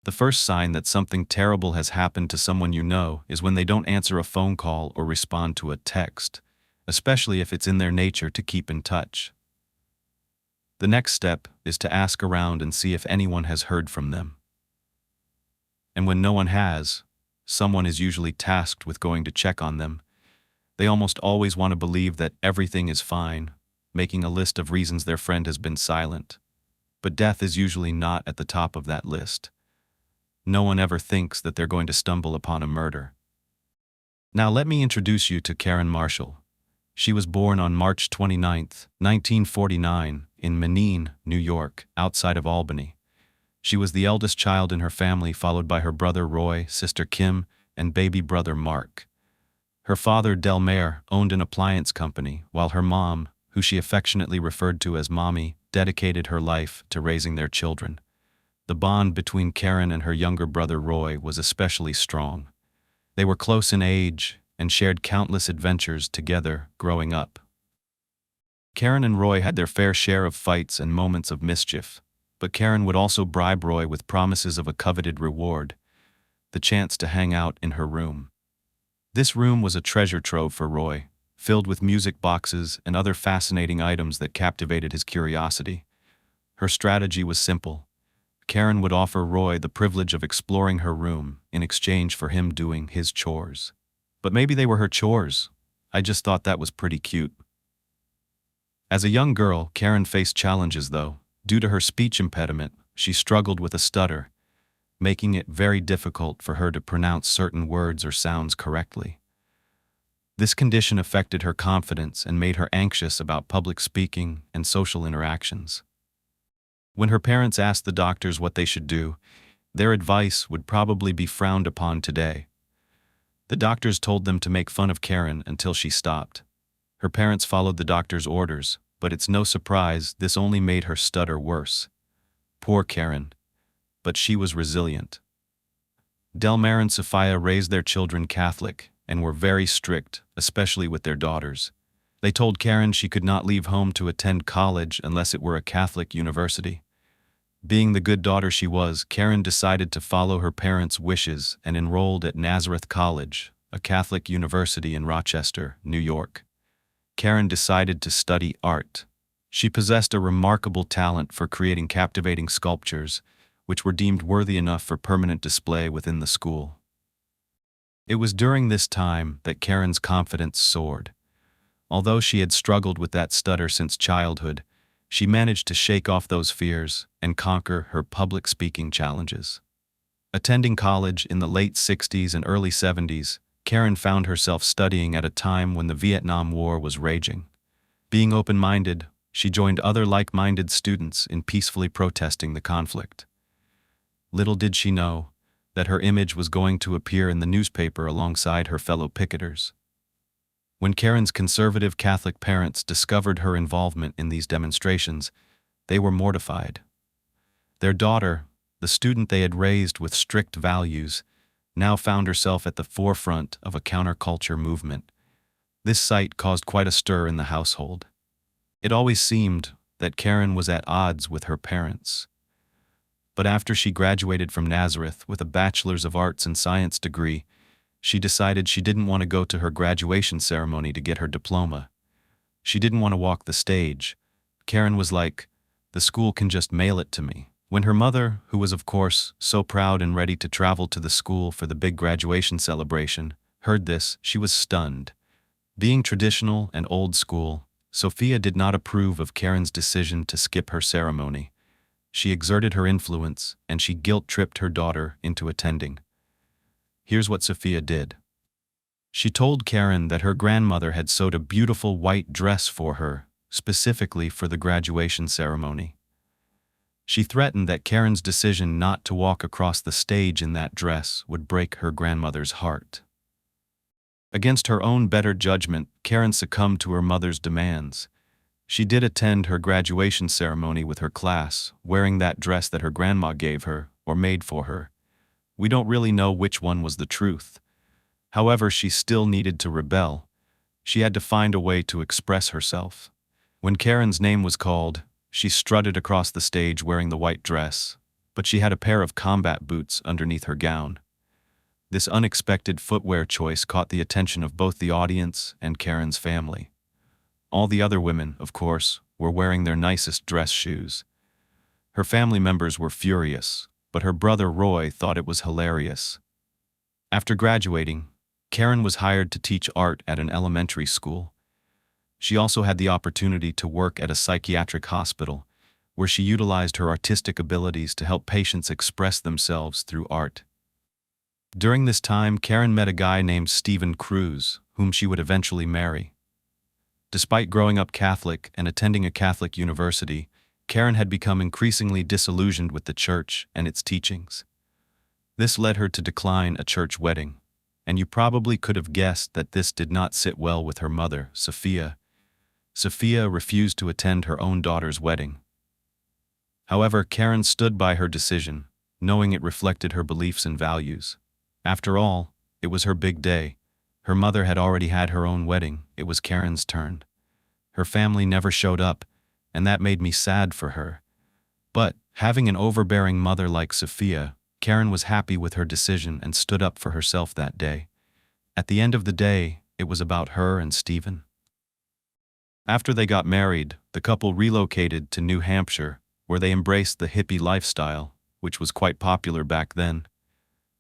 The first sign that something terrible has happened to someone you know is when they don't answer a phone call or respond to a text, especially if it's in their nature to keep in touch. The next step is to ask around and see if anyone has heard from them. And when no one has, someone is usually tasked with going to check on them. They almost always want to believe that everything is fine, making a list of reasons their friend has been silent. But death is usually not at the top of that list. No one ever thinks that they're going to stumble upon a murder. Now let me introduce you to Karen Marshall. She was born on March 29, 1949, in Menine, New York, outside of Albany. She was the eldest child in her family, followed by her brother Roy, sister Kim, and baby brother Mark. Her father, Delmare, owned an appliance company, while her mom, who she affectionately referred to as Mommy, dedicated her life to raising their children. The bond between Karen and her younger brother Roy was especially strong. They were close in age and shared countless adventures together growing up. Karen and Roy had their fair share of fights and moments of mischief, but Karen would also bribe Roy with promises of a coveted reward, the chance to hang out in her room. This room was a treasure trove for Roy, filled with music boxes and other fascinating items that captivated his curiosity. Her strategy was simple. Karen would offer Roy the privilege of exploring her room in exchange for him doing his chores. But maybe they were her chores. I just thought that was pretty cute. As a young girl, Karen faced challenges though. Due to her speech impediment, she struggled with a stutter, making it very difficult for her to pronounce certain words or sounds correctly. This condition affected her confidence and made her anxious about public speaking and social interactions. When her parents asked the doctors what they should do, their advice would probably be frowned upon today. The doctors told them to make fun of Karen until she stopped. Her parents followed the doctor's orders, but it's no surprise this only made her stutter worse. Poor Karen. But she was resilient. Delmare and Sophia raised their children Catholic and were very strict, especially with their daughters. They told Karen she could not leave home to attend college unless it were a Catholic university. Being the good daughter she was, Karen decided to follow her parents' wishes and enrolled at Nazareth College, a Catholic university in Rochester, New York. Karen decided to study art. She possessed a remarkable talent for creating captivating sculptures, which were deemed worthy enough for permanent display within the school. It was during this time that Karen's confidence soared. Although she had struggled with that stutter since childhood, she managed to shake off those fears and conquer her public speaking challenges. Attending college in the late 60s and early 70s, Karen found herself studying at a time when the Vietnam War was raging. Being open-minded, she joined other like-minded students in peacefully protesting the conflict. Little did she know that her image was going to appear in the newspaper alongside her fellow picketers. When Karen's conservative Catholic parents discovered her involvement in these demonstrations, they were mortified. Their daughter, the student they had raised with strict values, now found herself at the forefront of a counterculture movement. This sight caused quite a stir in the household. It always seemed that Karen was at odds with her parents. But after she graduated from Nazareth with a Bachelor's of Arts and Science degree, she decided she didn't want to go to her graduation ceremony to get her diploma. She didn't want to walk the stage. Karen was like, "The school can just mail it to me." When her mother, who was of course so proud and ready to travel to the school for the big graduation celebration, heard this, she was stunned. Being traditional and old school, Sophia did not approve of Karen's decision to skip her ceremony. She exerted her influence, and she guilt-tripped her daughter into attending. Here's what Sophia did. She told Karen that her grandmother had sewed a beautiful white dress for her, specifically for the graduation ceremony. She threatened that Karen's decision not to walk across the stage in that dress would break her grandmother's heart. Against her own better judgment, Karen succumbed to her mother's demands. She did attend her graduation ceremony with her class, wearing that dress that her grandma gave her or made for her. We don't really know which one was the truth. However, she still needed to rebel. She had to find a way to express herself. When Karen's name was called, she strutted across the stage wearing the white dress, but she had a pair of combat boots underneath her gown. This unexpected footwear choice caught the attention of both the audience and Karen's family. All the other women, of course, were wearing their nicest dress shoes. Her family members were furious, but her brother Roy thought it was hilarious. After graduating, Karen was hired to teach art at an elementary school. She also had the opportunity to work at a psychiatric hospital, where she utilized her artistic abilities to help patients express themselves through art. During this time, Karen met a guy named Stephen Cruz, whom she would eventually marry. Despite growing up Catholic and attending a Catholic university, Karen had become increasingly disillusioned with the church and its teachings. This led her to decline a church wedding, and you probably could have guessed that this did not sit well with her mother, Sophia. Sophia refused to attend her own daughter's wedding. However, Karen stood by her decision, knowing it reflected her beliefs and values. After all, it was her big day. Her mother had already had her own wedding. It was Karen's turn. Her family never showed up, and that made me sad for her. But, having an overbearing mother like Sophia, Karen was happy with her decision and stood up for herself that day. At the end of the day, it was about her and Stephen. After they got married, the couple relocated to New Hampshire, where they embraced the hippie lifestyle, which was quite popular back then.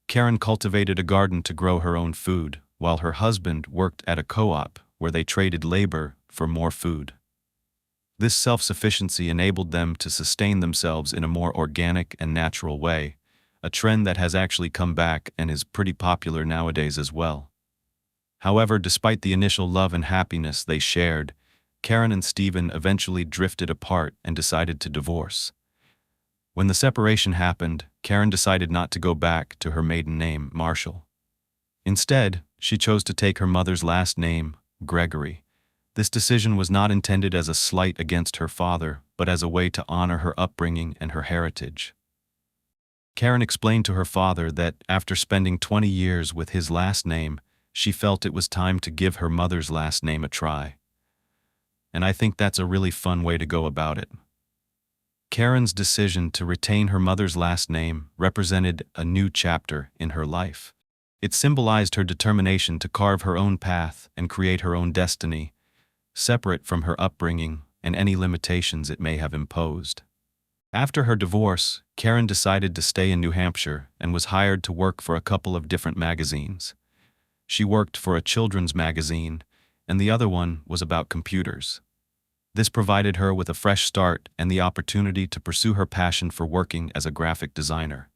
Karen cultivated a garden to grow her own food, while her husband worked at a co-op where they traded labor for more food. This self-sufficiency enabled them to sustain themselves in a more organic and natural way, a trend that has actually come back and is pretty popular nowadays as well. However, despite the initial love and happiness they shared, Karen and Stephen eventually drifted apart and decided to divorce. When the separation happened, Karen decided not to go back to her maiden name, Marshall. Instead, she chose to take her mother's last name, Gregory. This decision was not intended as a slight against her father, but as a way to honor her upbringing and her heritage. Karen explained to her father that after spending 20 years with his last name, she felt it was time to give her mother's last name a try. And I think that's a really fun way to go about it. Karen's decision to retain her mother's last name represented a new chapter in her life. It symbolized her determination to carve her own path and create her own destiny, separate from her upbringing and any limitations it may have imposed. After her divorce, Karen decided to stay in New Hampshire and was hired to work for a couple of different magazines. She worked for a children's magazine, and the other one was about computers. This provided her with a fresh start and the opportunity to pursue her passion for working as a graphic designer.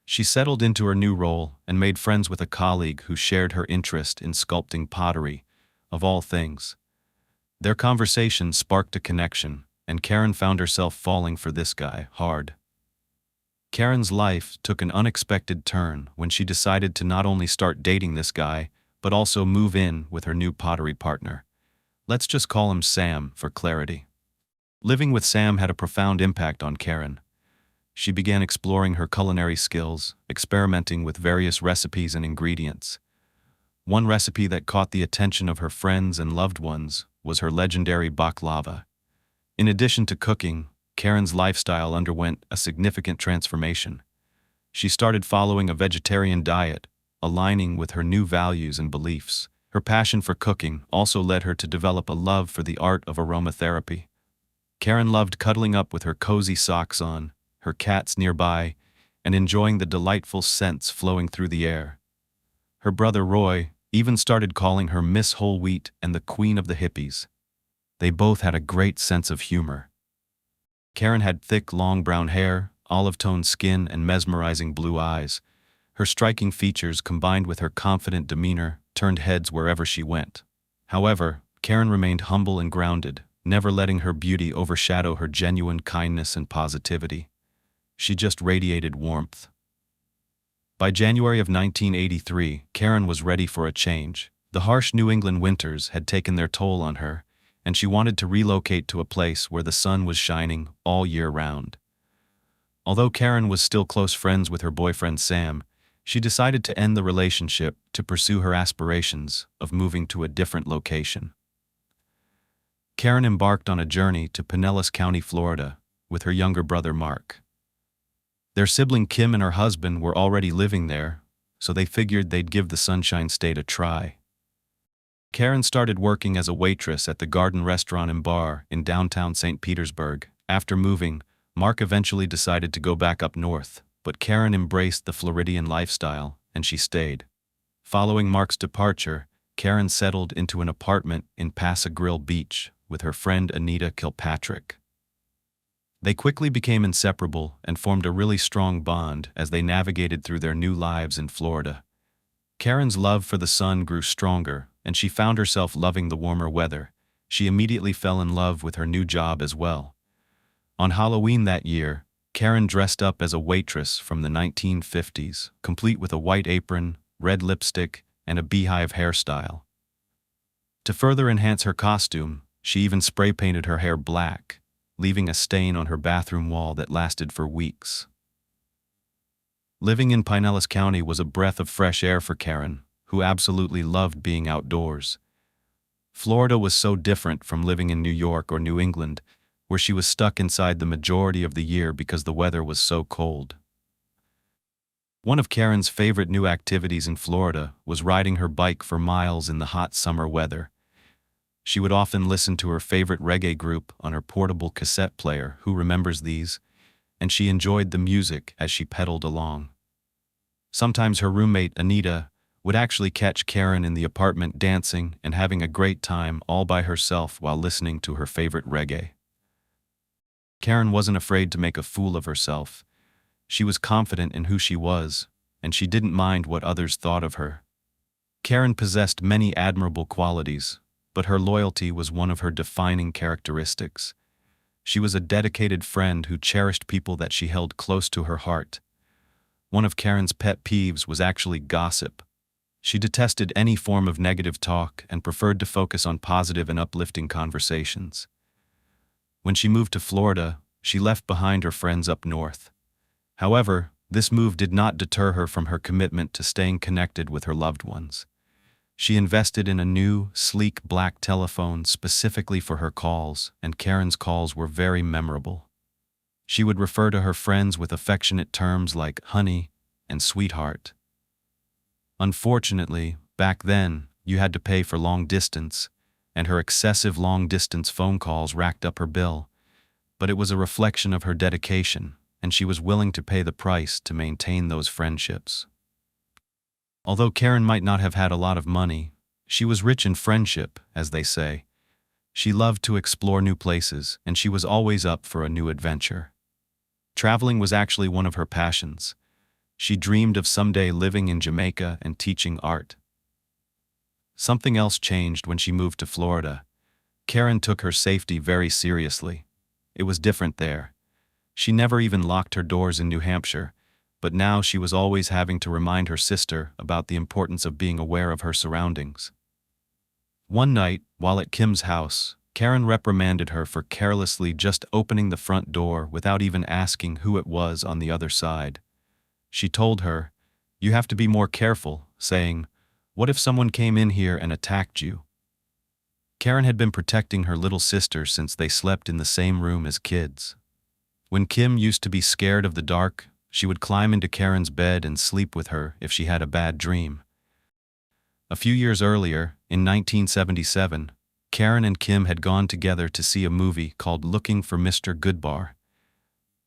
She settled into her new role and made friends with a colleague who shared her interest in sculpting pottery, of all things. Their conversation sparked a connection, and Karen found herself falling for this guy hard. Karen's life took an unexpected turn when she decided to not only start dating this guy, but also move in with her new pottery partner. Let's just call him Sam for clarity. Living with Sam had a profound impact on Karen. She began exploring her culinary skills, experimenting with various recipes and ingredients. One recipe that caught the attention of her friends and loved ones was her legendary baklava. In addition to cooking, Karen's lifestyle underwent a significant transformation. She started following a vegetarian diet, aligning with her new values and beliefs. Her passion for cooking also led her to develop a love for the art of aromatherapy. Karen loved cuddling up with her cozy socks on, her cats nearby, and enjoying the delightful scents flowing through the air. Her brother Roy even started calling her Miss Whole Wheat and the Queen of the Hippies. They both had a great sense of humor. Karen had thick, long brown hair, olive-toned skin, and mesmerizing blue eyes. Her striking features, combined with her confident demeanor, turned heads wherever she went. However, Karen remained humble and grounded, never letting her beauty overshadow her genuine kindness and positivity. She just radiated warmth. By January of 1983, Karen was ready for a change. The harsh New England winters had taken their toll on her, and she wanted to relocate to a place where the sun was shining all year round. Although Karen was still close friends with her boyfriend Sam, she decided to end the relationship to pursue her aspirations of moving to a different location. Karen embarked on a journey to Pinellas County, Florida, with her younger brother Mark. Their sibling Kim and her husband were already living there, so they figured they'd give the Sunshine State a try. Karen started working as a waitress at the Garden Restaurant and Bar in downtown St. Petersburg. After moving, Mark eventually decided to go back up north, but Karen embraced the Floridian lifestyle, and she stayed. Following Mark's departure, Karen settled into an apartment in Paso Grill Beach with her friend Anita Kilpatrick. They quickly became inseparable and formed a really strong bond as they navigated through their new lives in Florida. Karen's love for the sun grew stronger, and she found herself loving the warmer weather. She immediately fell in love with her new job as well. On Halloween that year, Karen dressed up as a waitress from the 1950s, complete with a white apron, red lipstick, and a beehive hairstyle. To further enhance her costume, she even spray-painted her hair black, leaving a stain on her bathroom wall that lasted for weeks. Living in Pinellas County was a breath of fresh air for Karen, who absolutely loved being outdoors. Florida was so different from living in New York or New England, where she was stuck inside the majority of the year because the weather was so cold. One of Karen's favorite new activities in Florida was riding her bike for miles in the hot summer weather. She would often listen to her favorite reggae group on her portable cassette player, Who Remembers These, and she enjoyed the music as she pedaled along. Sometimes her roommate, Anita, would actually catch Karen in the apartment dancing and having a great time all by herself while listening to her favorite reggae. Karen wasn't afraid to make a fool of herself. She was confident in who she was, and she didn't mind what others thought of her. Karen possessed many admirable qualities, but her loyalty was one of her defining characteristics. She was a dedicated friend who cherished people that she held close to her heart. One of Karen's pet peeves was actually gossip. She detested any form of negative talk and preferred to focus on positive and uplifting conversations. When she moved to Florida, she left behind her friends up north. However, this move did not deter her from her commitment to staying connected with her loved ones. She invested in a new, sleek black telephone specifically for her calls, and Karen's calls were very memorable. She would refer to her friends with affectionate terms like honey and sweetheart. Unfortunately, back then, you had to pay for long distance, and her excessive long-distance phone calls racked up her bill. But it was a reflection of her dedication, and she was willing to pay the price to maintain those friendships. Although Karen might not have had a lot of money, she was rich in friendship, as they say. She loved to explore new places, and she was always up for a new adventure. Traveling was actually one of her passions. She dreamed of someday living in Jamaica and teaching art. Something else changed when she moved to Florida. Karen took her safety very seriously. It was different there. She never even locked her doors in New Hampshire, but now she was always having to remind her sister about the importance of being aware of her surroundings. One night, while at Kim's house, Karen reprimanded her for carelessly just opening the front door without even asking who it was on the other side. She told her, "You have to be more careful," saying, "What if someone came in here and attacked you?" Karen had been protecting her little sister since they slept in the same room as kids. When Kim used to be scared of the dark, she would climb into Karen's bed and sleep with her if she had a bad dream. A few years earlier, in 1977, Karen and Kim had gone together to see a movie called Looking for Mr. Goodbar.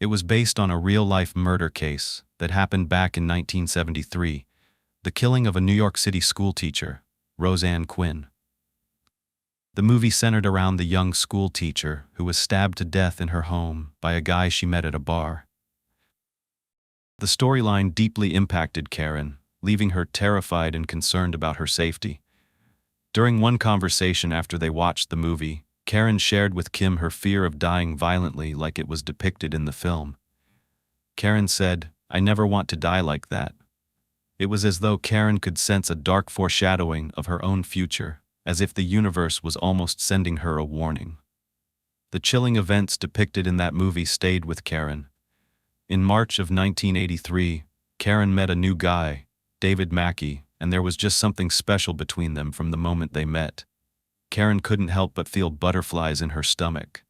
It was based on a real-life murder case that happened back in 1973, the killing of a New York City schoolteacher, Roseanne Quinn. The movie centered around the young schoolteacher who was stabbed to death in her home by a guy she met at a bar. The storyline deeply impacted Karen, leaving her terrified and concerned about her safety. During one conversation after they watched the movie, Karen shared with Kim her fear of dying violently like it was depicted in the film. Karen said, "I never want to die like that." It was as though Karen could sense a dark foreshadowing of her own future, as if the universe was almost sending her a warning. The chilling events depicted in that movie stayed with Karen. In March of 1983, Karen met a new guy, David Mackey, and there was just something special between them from the moment they met. Karen couldn't help but feel butterflies in her stomach.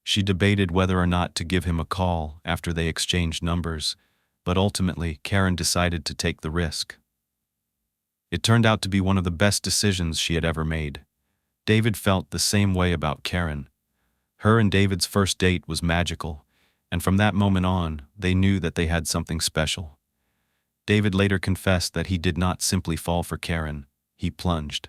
She debated whether or not to give him a call after they exchanged numbers, but ultimately Karen decided to take the risk. It turned out to be one of the best decisions she had ever made. David felt the same way about Karen. Her and David's first date was magical, and from that moment on, they knew that they had something special. David later confessed that he did not simply fall for Karen, he plunged.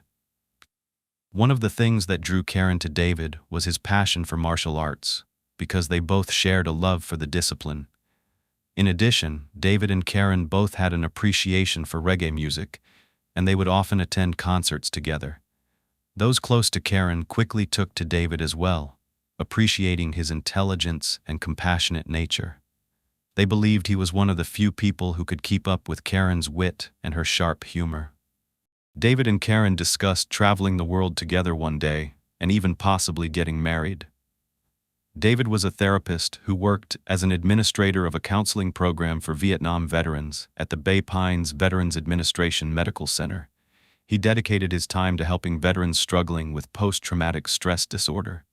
One of the things that drew Karen to David was his passion for martial arts, because they both shared a love for the discipline. In addition, David and Karen both had an appreciation for reggae music, and they would often attend concerts together. Those close to Karen quickly took to David as well, appreciating his intelligence and compassionate nature. They believed he was one of the few people who could keep up with Karen's wit and her sharp humor. David and Karen discussed traveling the world together one day, and even possibly getting married. David was a therapist who worked as an administrator of a counseling program for Vietnam veterans at the Bay Pines Veterans Administration Medical Center. He dedicated his time to helping veterans struggling with post-traumatic stress disorder.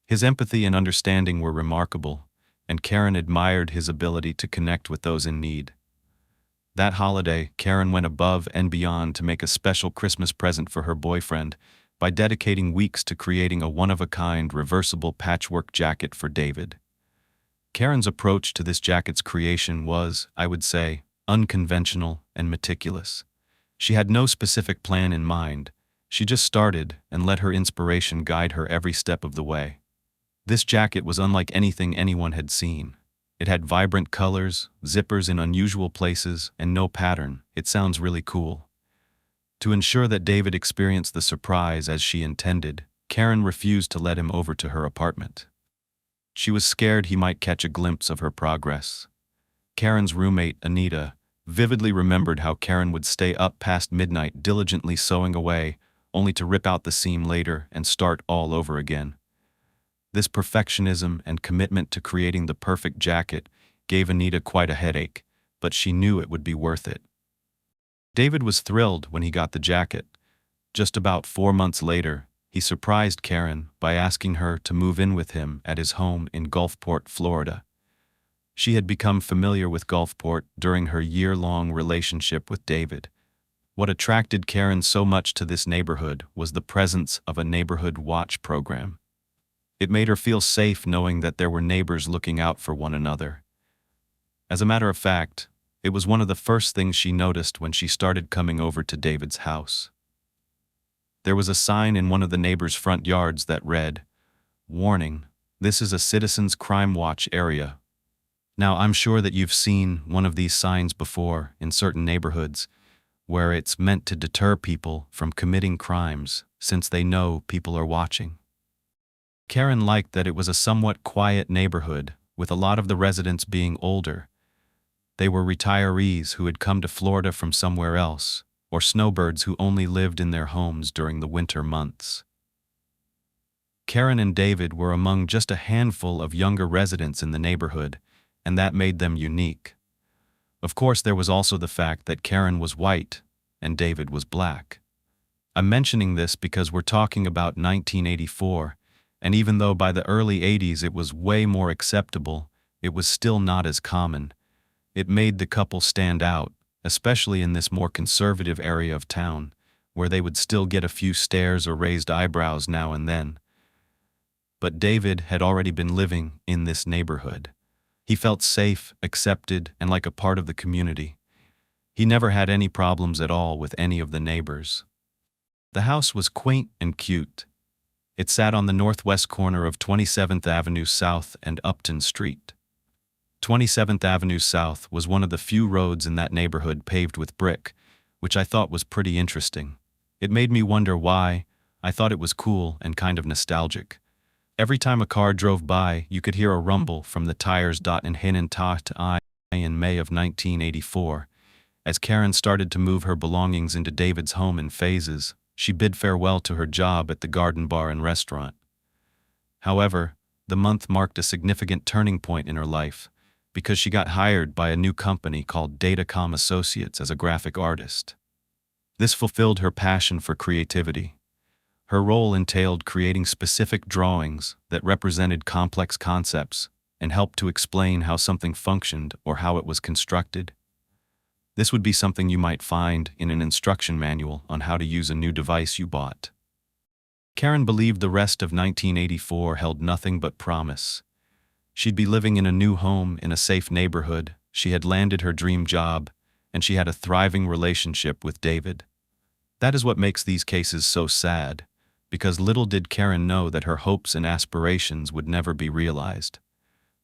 His empathy and understanding were remarkable, and Karen admired his ability to connect with those in need. That holiday, Karen went above and beyond to make a special Christmas present for her boyfriend by dedicating weeks to creating a one-of-a-kind reversible patchwork jacket for David. Karen's approach to this jacket's creation was, I would say, unconventional and meticulous. She had no specific plan in mind. She just started and let her inspiration guide her every step of the way. This jacket was unlike anything anyone had seen. It had vibrant colors, zippers in unusual places, and no pattern. It sounds really cool. To ensure that David experienced the surprise as she intended, Karen refused to let him over to her apartment. She was scared he might catch a glimpse of her progress. Karen's roommate, Anita, vividly remembered how Karen would stay up past midnight diligently sewing away, only to rip out the seam later and start all over again. This perfectionism and commitment to creating the perfect jacket gave Anita quite a headache, but she knew it would be worth it. David was thrilled when he got the jacket. Just about 4 months later, he surprised Karen by asking her to move in with him at his home in Gulfport, Florida. She had become familiar with Gulfport during her year-long relationship with David. What attracted Karen so much to this neighborhood was the presence of a neighborhood watch program. It made her feel safe knowing that there were neighbors looking out for one another. As a matter of fact, it was one of the first things she noticed when she started coming over to David's house. There was a sign in one of the neighbors' front yards that read, "Warning, this is a Citizens Crime Watch area." Now, I'm sure that you've seen one of these signs before in certain neighborhoods, where it's meant to deter people from committing crimes since they know people are watching. Karen liked that it was a somewhat quiet neighborhood, with a lot of the residents being older. They were retirees who had come to Florida from somewhere else, or snowbirds who only lived in their homes during the winter months. Karen and David were among just a handful of younger residents in the neighborhood, and that made them unique. Of course, there was also the fact that Karen was white and David was black. I'm mentioning this because we're talking about 1984, and even though by the early 80s it was way more acceptable, it was still not as common. It made the couple stand out, especially in this more conservative area of town, where they would still get a few stares or raised eyebrows now and then. But David had already been living in this neighborhood. He felt safe, accepted, and like a part of the community. He never had any problems at all with any of the neighbors. The house was quaint and cute. It sat on the northwest corner of 27th Avenue South and Upton Street. 27th Avenue South was one of the few roads in that neighborhood paved with brick, which I thought was pretty interesting. It made me wonder why. I thought it was cool and kind of nostalgic. Every time a car drove by, you could hear a rumble from the tires. And hin ta I in May of 1984. As Karen started to move her belongings into David's home in phases, she bid farewell to her job at the Garden Bar and Restaurant. However, the month marked a significant turning point in her life, because she got hired by a new company called Datacom Associates as a graphic artist. This fulfilled her passion for creativity. Her role entailed creating specific drawings that represented complex concepts, and help to explain how something functioned or how it was constructed. This would be something you might find in an instruction manual on how to use a new device you bought. Karen believed the rest of 1984 held nothing but promise. She'd be living in a new home in a safe neighborhood, she had landed her dream job, and she had a thriving relationship with David. That is what makes these cases so sad, because little did Karen know that her hopes and aspirations would never be realized.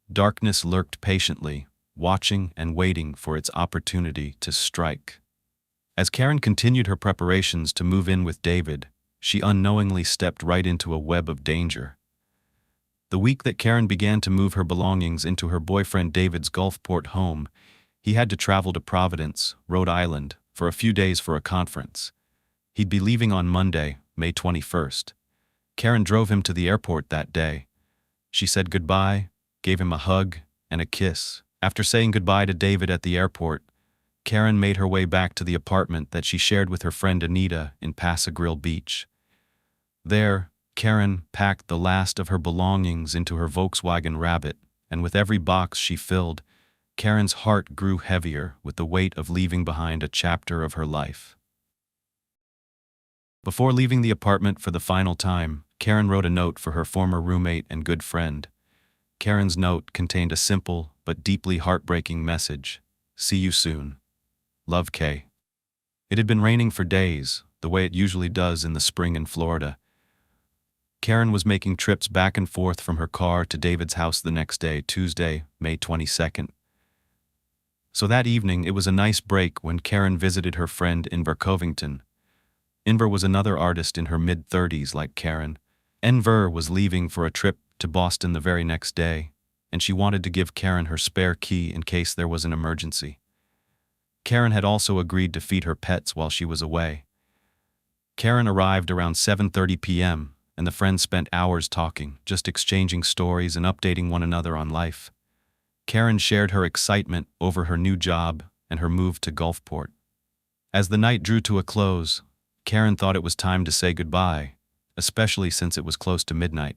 Darkness lurked patiently, watching and waiting for its opportunity to strike. As Karen continued her preparations to move in with David, she unknowingly stepped right into a web of danger. The week that Karen began to move her belongings into her boyfriend David's Gulfport home, he had to travel to Providence, Rhode Island, for a few days for a conference. He'd be leaving on Monday, May 21st. Karen drove him to the airport that day. She said goodbye, gave him a hug and a kiss. After saying goodbye to David at the airport, Karen made her way back to the apartment that she shared with her friend Anita in Paso Grill Beach. There, Karen packed the last of her belongings into her Volkswagen Rabbit, and with every box she filled, Karen's heart grew heavier with the weight of leaving behind a chapter of her life. Before leaving the apartment for the final time, Karen wrote a note for her former roommate and good friend. Karen's note contained a simple but deeply heartbreaking message. See you soon. Love, Kay. It had been raining for days, the way it usually does in the spring in Florida. Karen was making trips back and forth from her car to David's house the next day, Tuesday, May 22nd. So that evening, it was a nice break when Karen visited her friend Inver Covington. Inver was another artist in her mid-30s like Karen. Inver was leaving for a trip to Boston the very next day, and she wanted to give Karen her spare key in case there was an emergency. Karen had also agreed to feed her pets while she was away. Karen arrived around 7:30 p.m., and the friends spent hours talking, just exchanging stories and updating one another on life. Karen shared her excitement over her new job and her move to Gulfport. As the night drew to a close, Karen thought it was time to say goodbye, especially since it was close to midnight.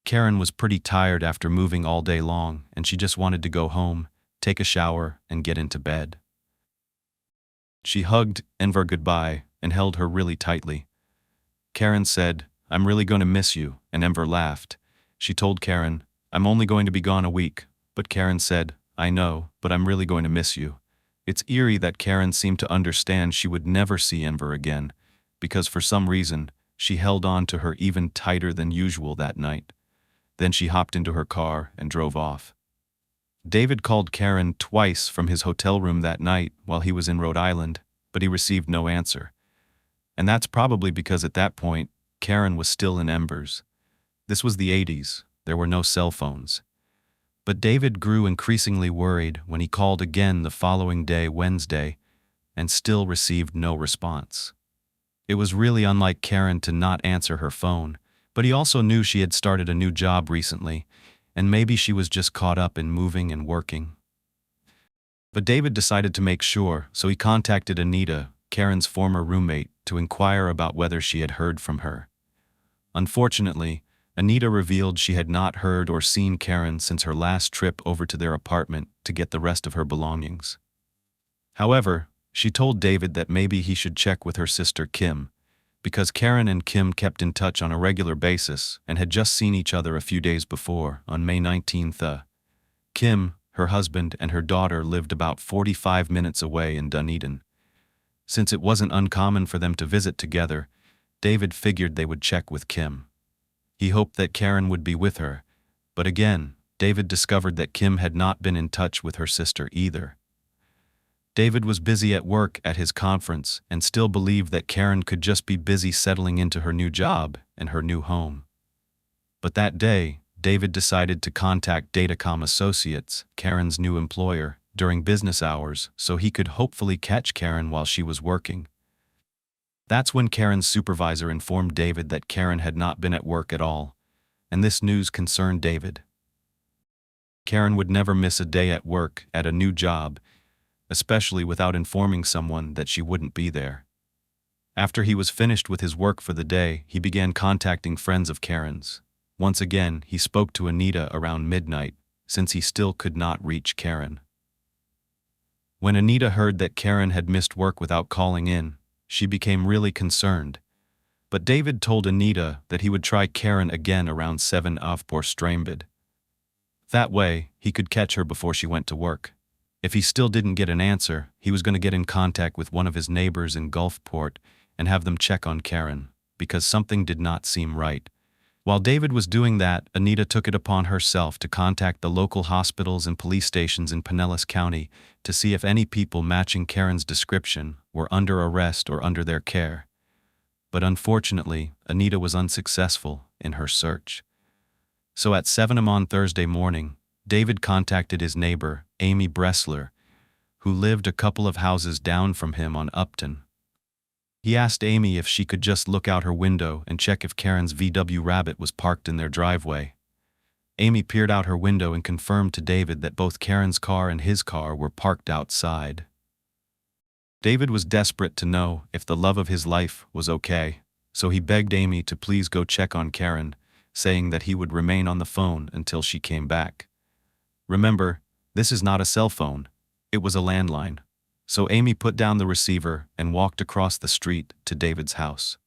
Karen was pretty tired after moving all day long, and she just wanted to go home, take a shower, and get into bed. She hugged Enver goodbye and held her really tightly. Karen said, "I'm really going to miss you," and Enver laughed. She told Karen, "I'm only going to be gone a week," but Karen said, "I know, but I'm really going to miss you." It's eerie that Karen seemed to understand she would never see Enver again, because for some reason, she held on to her even tighter than usual that night. Then she hopped into her car and drove off. David called Karen twice from his hotel room that night while he was in Rhode Island, but he received no answer. And that's probably because at that point, Karen was still in embers. This was the 80s, there were no cell phones. But David grew increasingly worried when he called again the following day, Wednesday, and still received no response. It was really unlike Karen to not answer her phone, but he also knew she had started a new job recently, and maybe she was just caught up in moving and working. But David decided to make sure, so he contacted Anita, Karen's former roommate, to inquire about whether she had heard from her. Unfortunately, Anita revealed she had not heard or seen Karen since her last trip over to their apartment to get the rest of her belongings. However, she told David that maybe he should check with her sister Kim, because Karen and Kim kept in touch on a regular basis and had just seen each other a few days before, on May 19th. Kim, her husband, and her daughter lived about 45 minutes away in Dunedin. Since it wasn't uncommon for them to visit together, David figured they would check with Kim. He hoped that Karen would be with her, but again, David discovered that Kim had not been in touch with her sister either. David was busy at work at his conference and still believed that Karen could just be busy settling into her new job and her new home. But that day, David decided to contact Datacom Associates, Karen's new employer, during business hours so he could hopefully catch Karen while she was working. That's when Karen's supervisor informed David that Karen had not been at work at all, and this news concerned David. Karen would never miss a day at work at a new job, especially without informing someone that she wouldn't be there. After he was finished with his work for the day, he began contacting friends of Karen's. Once again, he spoke to Anita around midnight, since he still could not reach Karen. When Anita heard that Karen had missed work without calling in, she became really concerned. But David told Anita that he would try Karen again around 7 på Strambid. That way, he could catch her before she went to work. If he still didn't get an answer, he was going to get in contact with one of his neighbors in Gulfport and have them check on Karen, because something did not seem right. While David was doing that, Anita took it upon herself to contact the local hospitals and police stations in Pinellas County to see if any people matching Karen's description were under arrest or under their care. But unfortunately, Anita was unsuccessful in her search. So at 7 am on Thursday morning, David contacted his neighbor, Amy Bressler, who lived a couple of houses down from him on Upton. He asked Amy if she could just look out her window and check if Karen's VW Rabbit was parked in their driveway. Amy peered out her window and confirmed to David that both Karen's car and his car were parked outside. David was desperate to know if the love of his life was okay, so he begged Amy to please go check on Karen, saying that he would remain on the phone until she came back. Remember, this is not a cell phone, it was a landline. So Amy put down the receiver and walked across the street to David's house.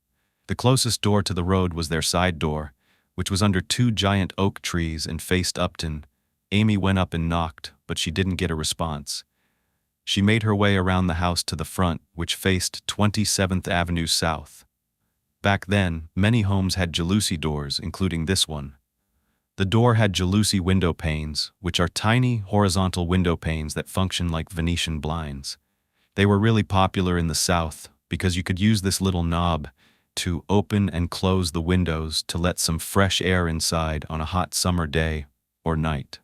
The closest door to the road was their side door, which was under 2 giant oak trees and faced Upton. Amy went up and knocked, but she didn't get a response. She made her way around the house to the front, which faced 27th Avenue South. Back then, many homes had jalousie doors, including this one. The door had jalousie window panes, which are tiny, horizontal window panes that function like Venetian blinds. They were really popular in the South because you could use this little knob to open and close the windows to let some fresh air inside on a hot summer day or night.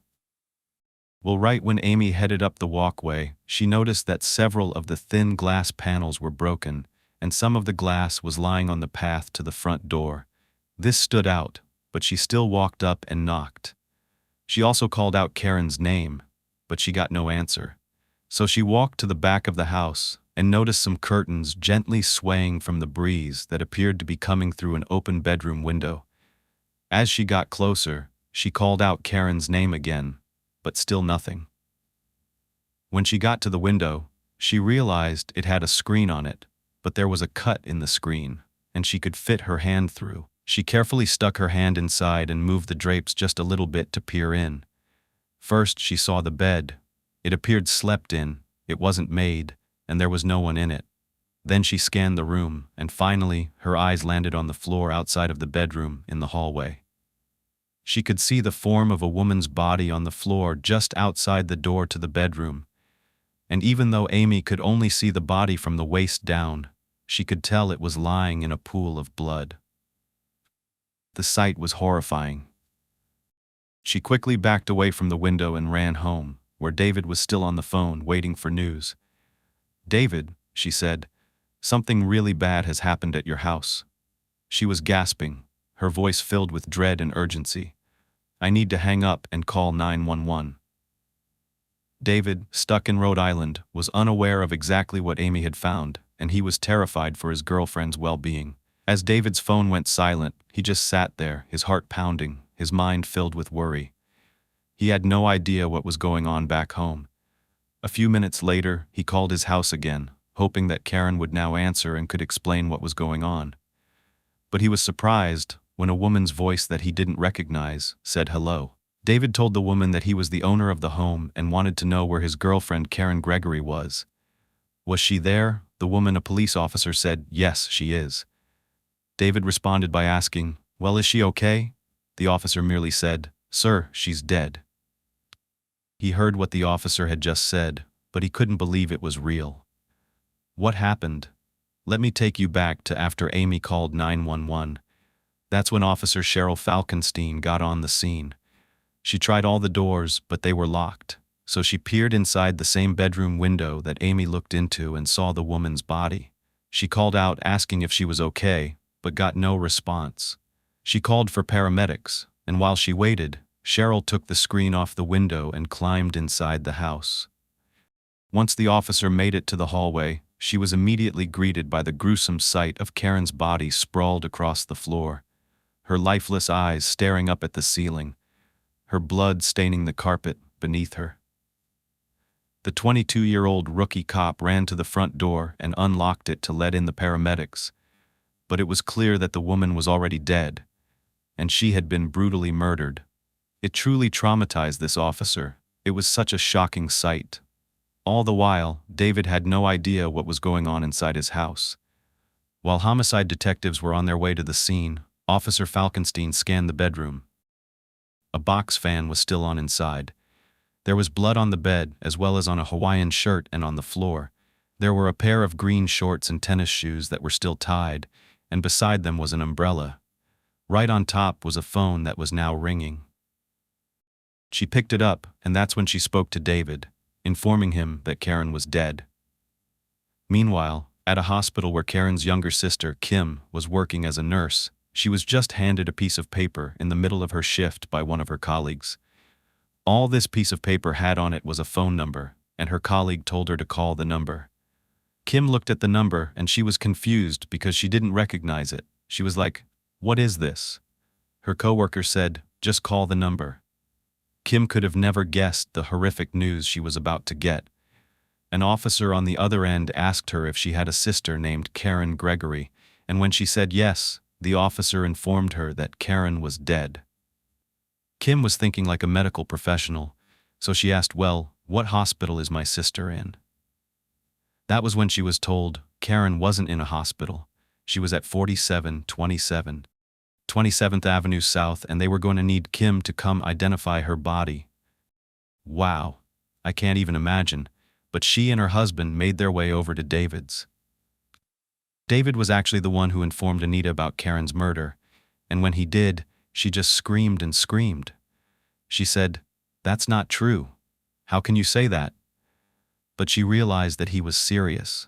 Well, right when Amy headed up the walkway, she noticed that several of the thin glass panels were broken, and some of the glass was lying on the path to the front door. This stood out, but she still walked up and knocked. She also called out Karen's name, but she got no answer. So she walked to the back of the house and noticed some curtains gently swaying from the breeze that appeared to be coming through an open bedroom window. As she got closer, she called out Karen's name again, but still nothing. When she got to the window, she realized it had a screen on it, but there was a cut in the screen, and she could fit her hand through. She carefully stuck her hand inside and moved the drapes just a little bit to peer in. First, she saw the bed. It appeared slept in, it wasn't made, and there was no one in it. Then she scanned the room, and finally, her eyes landed on the floor outside of the bedroom in the hallway. She could see the form of a woman's body on the floor just outside the door to the bedroom. And even though Amy could only see the body from the waist down, she could tell it was lying in a pool of blood. The sight was horrifying. She quickly backed away from the window and ran home, where David was still on the phone waiting for news. "David," she said, "something really bad has happened at your house." She was gasping, her voice filled with dread and urgency. "I need to hang up and call 911. David, stuck in Rhode Island, was unaware of exactly what Amy had found, and he was terrified for his girlfriend's well-being. As David's phone went silent, he just sat there, his heart pounding, his mind filled with worry. He had no idea what was going on back home. A few minutes later, he called his house again, hoping that Karen would now answer and could explain what was going on. But he was surprised when a woman's voice that he didn't recognize said hello. David told the woman that he was the owner of the home and wanted to know where his girlfriend Karen Gregory was. Was she there? The woman, a police officer, said, "Yes, she is." David responded by asking, "Well, is she okay?" The officer merely said, "Sir, she's dead." He heard what the officer had just said, but he couldn't believe it was real. What happened? Let me take you back to after Amy called 911. That's when Officer Cheryl Falkenstein got on the scene. She tried all the doors, but they were locked, so she peered inside the same bedroom window that Amy looked into and saw the woman's body. She called out asking if she was okay, but got no response. She called for paramedics, and while she waited, Cheryl took the screen off the window and climbed inside the house. Once the officer made it to the hallway, she was immediately greeted by the gruesome sight of Karen's body sprawled across the floor. her lifeless eyes staring up at the ceiling, her blood staining the carpet beneath her. The 22-year-old rookie cop ran to the front door and unlocked it to let in the paramedics, but it was clear that the woman was already dead, and she had been brutally murdered. It truly traumatized this officer. It was such a shocking sight. All the while, David had no idea what was going on inside his house. While homicide detectives were on their way to the scene, Officer Falkenstein scanned the bedroom. A box fan was still on inside. There was blood on the bed, as well as on a Hawaiian shirt and on the floor. There were a pair of green shorts and tennis shoes that were still tied, and beside them was an umbrella. Right on top was a phone that was now ringing. She picked it up, and that's when she spoke to David, informing him that Karen was dead. Meanwhile, at a hospital where Karen's younger sister, Kim, was working as a nurse, she was just handed a piece of paper in the middle of her shift by one of her colleagues. All this piece of paper had on it was a phone number, and her colleague told her to call the number. Kim looked at the number and she was confused because she didn't recognize it. She was like, "What is this?" Her coworker said, "Just call the number." Kim could have never guessed the horrific news she was about to get. An officer on the other end asked her if she had a sister named Karen Gregory, and when she said yes, the officer informed her that Karen was dead. Kim was thinking like a medical professional, so she asked, "Well, what hospital is my sister in?" That was when she was told Karen wasn't in a hospital. She was at 4727 27th Avenue South, and they were going to need Kim to come identify her body. Wow, I can't even imagine, but she and her husband made their way over to David's. David was actually the one who informed Anita about Karen's murder, and when he did, she just screamed and screamed. She said, "That's not true. How can you say that?" But she realized that he was serious.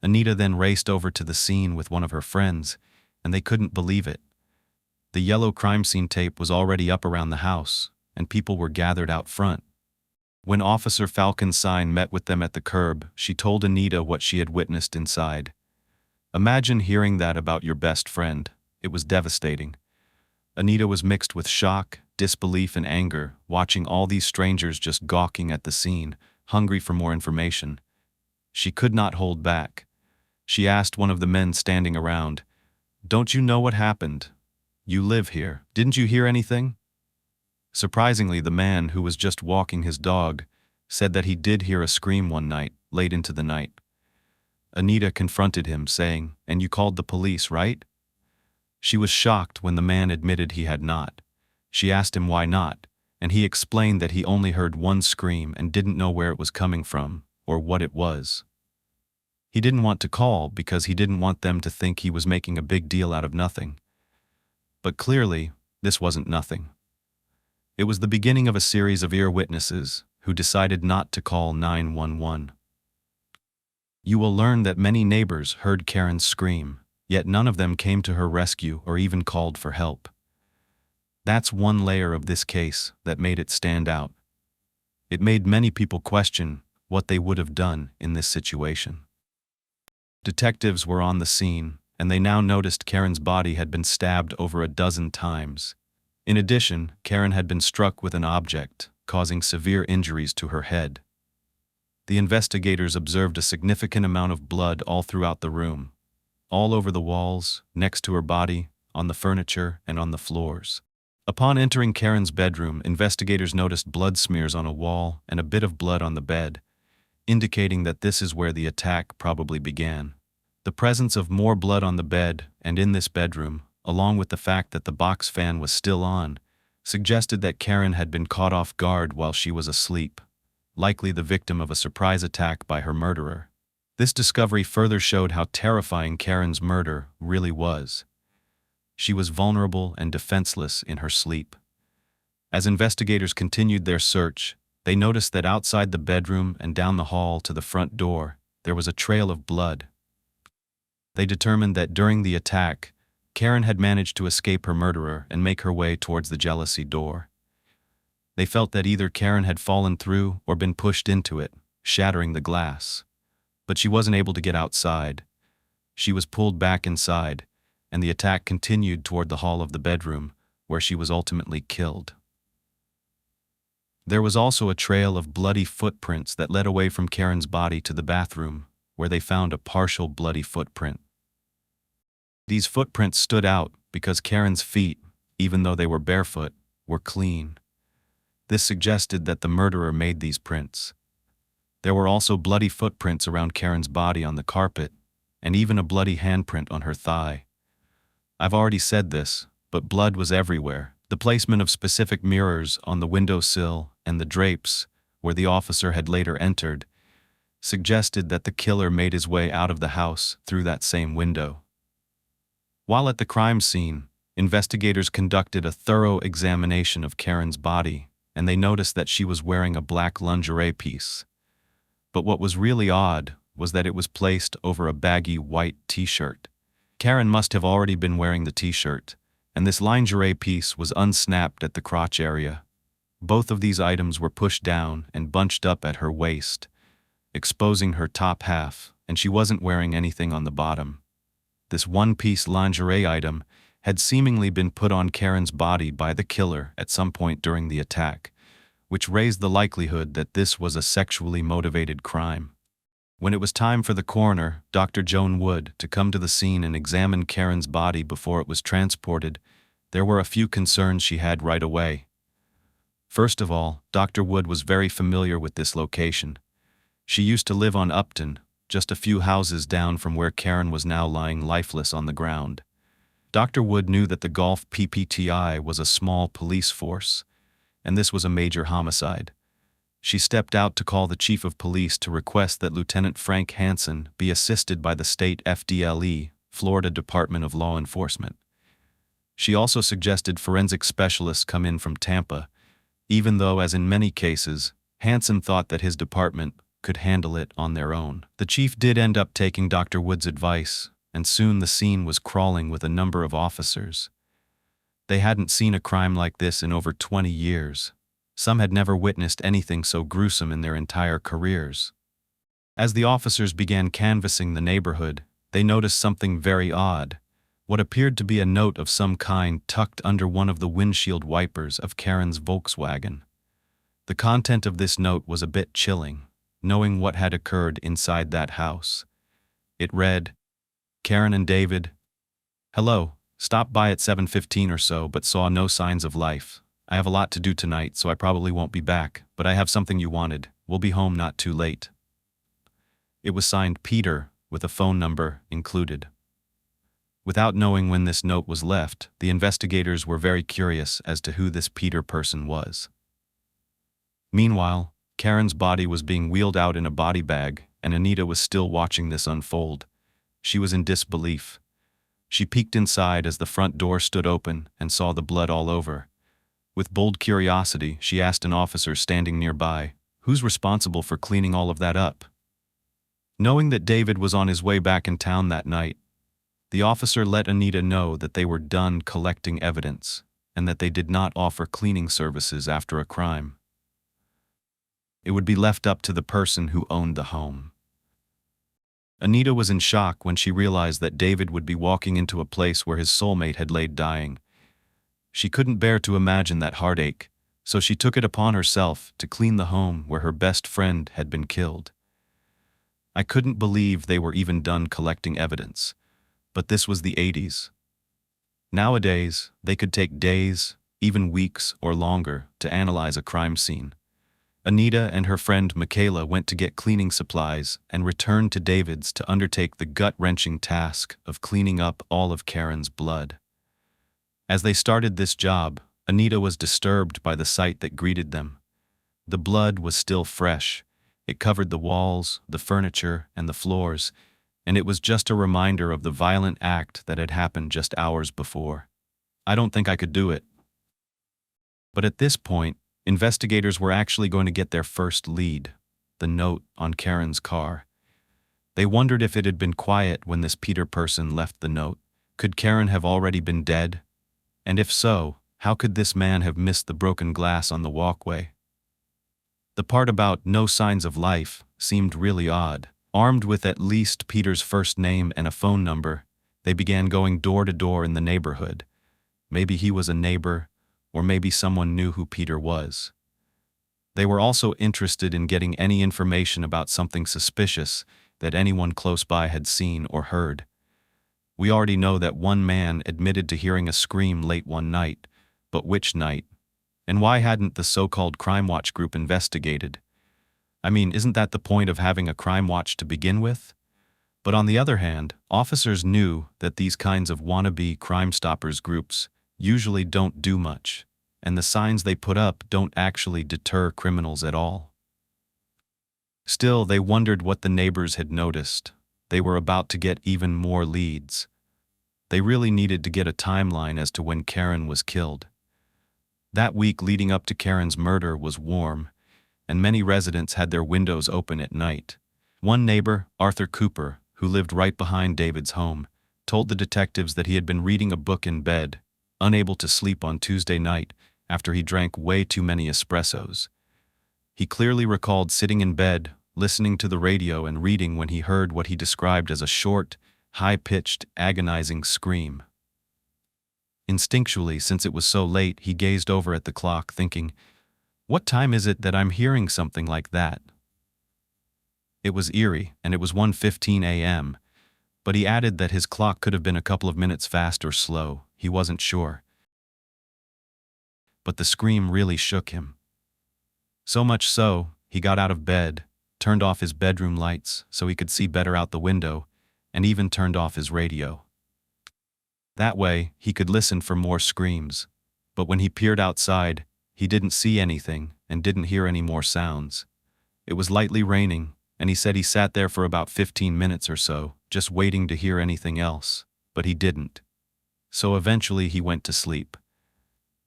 Anita then raced over to the scene with one of her friends, and they couldn't believe it. The yellow crime scene tape was already up around the house, and people were gathered out front. When Officer Falkenstein met with them at the curb, she told Anita what she had witnessed inside. Imagine hearing that about your best friend. It was devastating. Anita was mixed with shock, disbelief, and anger, watching all these strangers just gawking at the scene, hungry for more information. She could not hold back. She asked one of the men standing around, "Don't you know what happened? You live here. Didn't you hear anything?" Surprisingly, the man, who was just walking his dog, said that he did hear a scream one night, late into the night. Anita confronted him, saying, "And you called the police, right?" She was shocked when the man admitted he had not. She asked him why not, and he explained that he only heard one scream and didn't know where it was coming from, or what it was. He didn't want to call because he didn't want them to think he was making a big deal out of nothing. But clearly, this wasn't nothing. It was the beginning of a series of ear witnesses who decided not to call 911. You will learn that many neighbors heard Karen scream, yet none of them came to her rescue or even called for help. That's one layer of this case that made it stand out. It made many people question what they would have done in this situation. Detectives were on the scene, and they now noticed Karen's body had been stabbed over a dozen times. In addition, Karen had been struck with an object, causing severe injuries to her head. The investigators observed a significant amount of blood all throughout the room, all over the walls, next to her body, on the furniture, and on the floors. Upon entering Karen's bedroom, investigators noticed blood smears on a wall and a bit of blood on the bed, indicating that this is where the attack probably began. The presence of more blood on the bed and in this bedroom, along with the fact that the box fan was still on, suggested that Karen had been caught off guard while she was asleep, likely the victim of a surprise attack by her murderer. This discovery further showed how terrifying Karen's murder really was. She was vulnerable and defenseless in her sleep. As investigators continued their search, they noticed that outside the bedroom and down the hall to the front door, there was a trail of blood. They determined that during the attack, Karen had managed to escape her murderer and make her way towards the jealousy door. They felt that either Karen had fallen through or been pushed into it, shattering the glass. But she wasn't able to get outside. She was pulled back inside, and the attack continued toward the hall of the bedroom, where she was ultimately killed. There was also a trail of bloody footprints that led away from Karen's body to the bathroom, where they found a partial bloody footprint. These footprints stood out because Karen's feet, even though they were barefoot, were clean. This suggested that the murderer made these prints. There were also bloody footprints around Karen's body on the carpet, and even a bloody handprint on her thigh. I've already said this, but blood was everywhere. The placement of specific mirrors on the windowsill and the drapes, where the officer had later entered, suggested that the killer made his way out of the house through that same window. While at the crime scene, investigators conducted a thorough examination of Karen's body, and they noticed that she was wearing a black lingerie piece. But what was really odd was that it was placed over a baggy white t-shirt. Karen must have already been wearing the t-shirt, and this lingerie piece was unsnapped at the crotch area. Both of these items were pushed down and bunched up at her waist, exposing her top half, and she wasn't wearing anything on the bottom. This one-piece lingerie item had seemingly been put on Karen's body by the killer at some point during the attack, which raised the likelihood that this was a sexually motivated crime. When it was time for the coroner, Dr. Joan Wood, to come to the scene and examine Karen's body before it was transported, there were a few concerns she had right away. First of all, Dr. Wood was very familiar with this location. She used to live on Upton, just a few houses down from where Karen was now lying lifeless on the ground. Dr. Wood knew that the Gulf PPTI was a small police force, and this was a major homicide. She stepped out to call the chief of police to request that Lieutenant Frank Hansen be assisted by the state FDLE, Florida Department of Law Enforcement. She also suggested forensic specialists come in from Tampa, even though, as in many cases, Hansen thought that his department could handle it on their own. The chief did end up taking Dr. Wood's advice, and soon the scene was crawling with a number of officers. They hadn't seen a crime like this in over 20 years. Some had never witnessed anything so gruesome in their entire careers. As the officers began canvassing the neighborhood, they noticed something very odd, what appeared to be a note of some kind tucked under one of the windshield wipers of Karen's Volkswagen. The content of this note was a bit chilling, knowing what had occurred inside that house. It read, "Karen and David, hello, stopped by at 7:15 or so but saw no signs of life. I have a lot to do tonight, so I probably won't be back, but I have something you wanted. We'll be home not too late." It was signed Peter, with a phone number included. Without knowing when this note was left, the investigators were very curious as to who this Peter person was. Meanwhile, Karen's body was being wheeled out in a body bag, and Anita was still watching this unfold. She was in disbelief. She peeked inside as the front door stood open and saw the blood all over. With bold curiosity, she asked an officer standing nearby, "Who's responsible for cleaning all of that up?" Knowing that David was on his way back in town that night, the officer let Anita know that they were done collecting evidence and that they did not offer cleaning services after a crime. It would be left up to the person who owned the home. Anita was in shock when she realized that David would be walking into a place where his soulmate had laid dying. She couldn't bear to imagine that heartache, so she took it upon herself to clean the home where her best friend had been killed. I couldn't believe they were even done collecting evidence, but this was the 80s. Nowadays, they could take days, even weeks or longer, to analyze a crime scene. Anita and her friend Michaela went to get cleaning supplies and returned to David's to undertake the gut-wrenching task of cleaning up all of Karen's blood. As they started this job, Anita was disturbed by the sight that greeted them. The blood was still fresh. It covered the walls, the furniture, and the floors, and it was just a reminder of the violent act that had happened just hours before. "I don't think I could do it." But at this point, investigators were actually going to get their first lead, the note on Karen's car. They wondered if it had been quiet when this Peter person left the note. Could Karen have already been dead? And if so, how could this man have missed the broken glass on the walkway? The part about no signs of life seemed really odd. Armed with at least Peter's first name and a phone number, They began going door to door in the neighborhood. Maybe he was a neighbor, or maybe someone knew who Peter was. They were also interested in getting any information about something suspicious that anyone close by had seen or heard. We already know that one man admitted to hearing a scream late one night, but which night? And why hadn't the so-called Crime Watch group investigated? I mean, isn't that the point of having a crime watch to begin with? But on the other hand, officers knew that these kinds of wannabe Crime Stoppers groups usually don't do much, and the signs they put up don't actually deter criminals at all. Still, they wondered what the neighbors had noticed. They were about to get even more leads. They really needed to get a timeline as to when Karen was killed. That week leading up to Karen's murder was warm, and many residents had their windows open at night. One neighbor, Arthur Cooper, who lived right behind David's home, told the detectives that he had been reading a book in bed, unable to sleep on Tuesday night after he drank way too many espressos. He clearly recalled sitting in bed, listening to the radio and reading when he heard what he described as a short, high-pitched, agonizing scream. Instinctually, since it was so late, he gazed over at the clock, thinking, "What time is it that I'm hearing something like that?" It was eerie, and it was 1:15 a.m., but he added that his clock could have been a couple of minutes fast or slow. He wasn't sure. But the scream really shook him. So much so, he got out of bed, turned off his bedroom lights so he could see better out the window, and even turned off his radio. That way, he could listen for more screams, but when he peered outside, he didn't see anything and didn't hear any more sounds. It was lightly raining, and he said he sat there for about 15 minutes or so, just waiting to hear anything else, but he didn't. So eventually he went to sleep.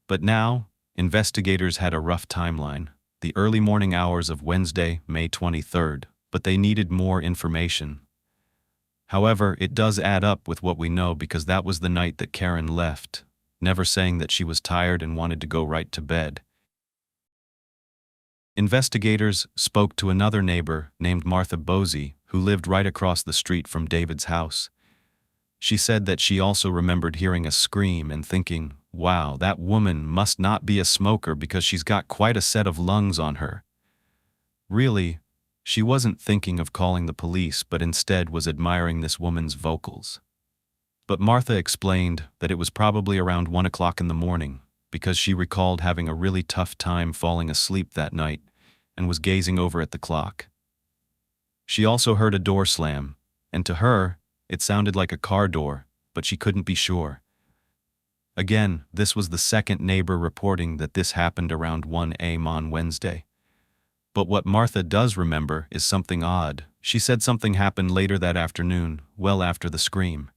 But now, investigators had a rough timeline, the early morning hours of Wednesday, May 23rd, but they needed more information. However, it does add up with what we know because that was the night that Karen left, never saying that she was tired and wanted to go right to bed. Investigators spoke to another neighbor named Martha Bosey, who lived right across the street from David's house. She said that she also remembered hearing a scream and thinking, "Wow, that woman must not be a smoker because she's got quite a set of lungs on her." Really, she wasn't thinking of calling the police, but instead was admiring this woman's vocals. But Martha explained that it was probably around 1 o'clock in the morning, because she recalled having a really tough time falling asleep that night and was gazing over at the clock. She also heard a door slam, and to her, it sounded like a car door, but she couldn't be sure. Again, this was the second neighbor reporting that this happened around 1 a.m. on Wednesday. But what Martha does remember is something odd. She said something happened later that afternoon, well after the scream.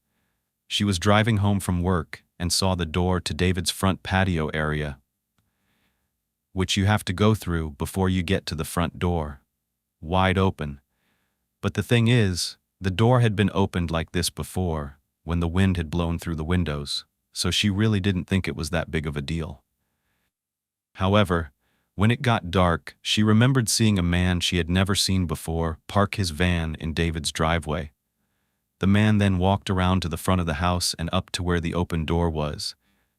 She was driving home from work and saw the door to David's front patio area, which you have to go through before you get to the front door, wide open. But the thing is, the door had been opened like this before, when the wind had blown through the windows, so she really didn't think it was that big of a deal. However, when it got dark, she remembered seeing a man she had never seen before park his van in David's driveway. The man then walked around to the front of the house and up to where the open door was.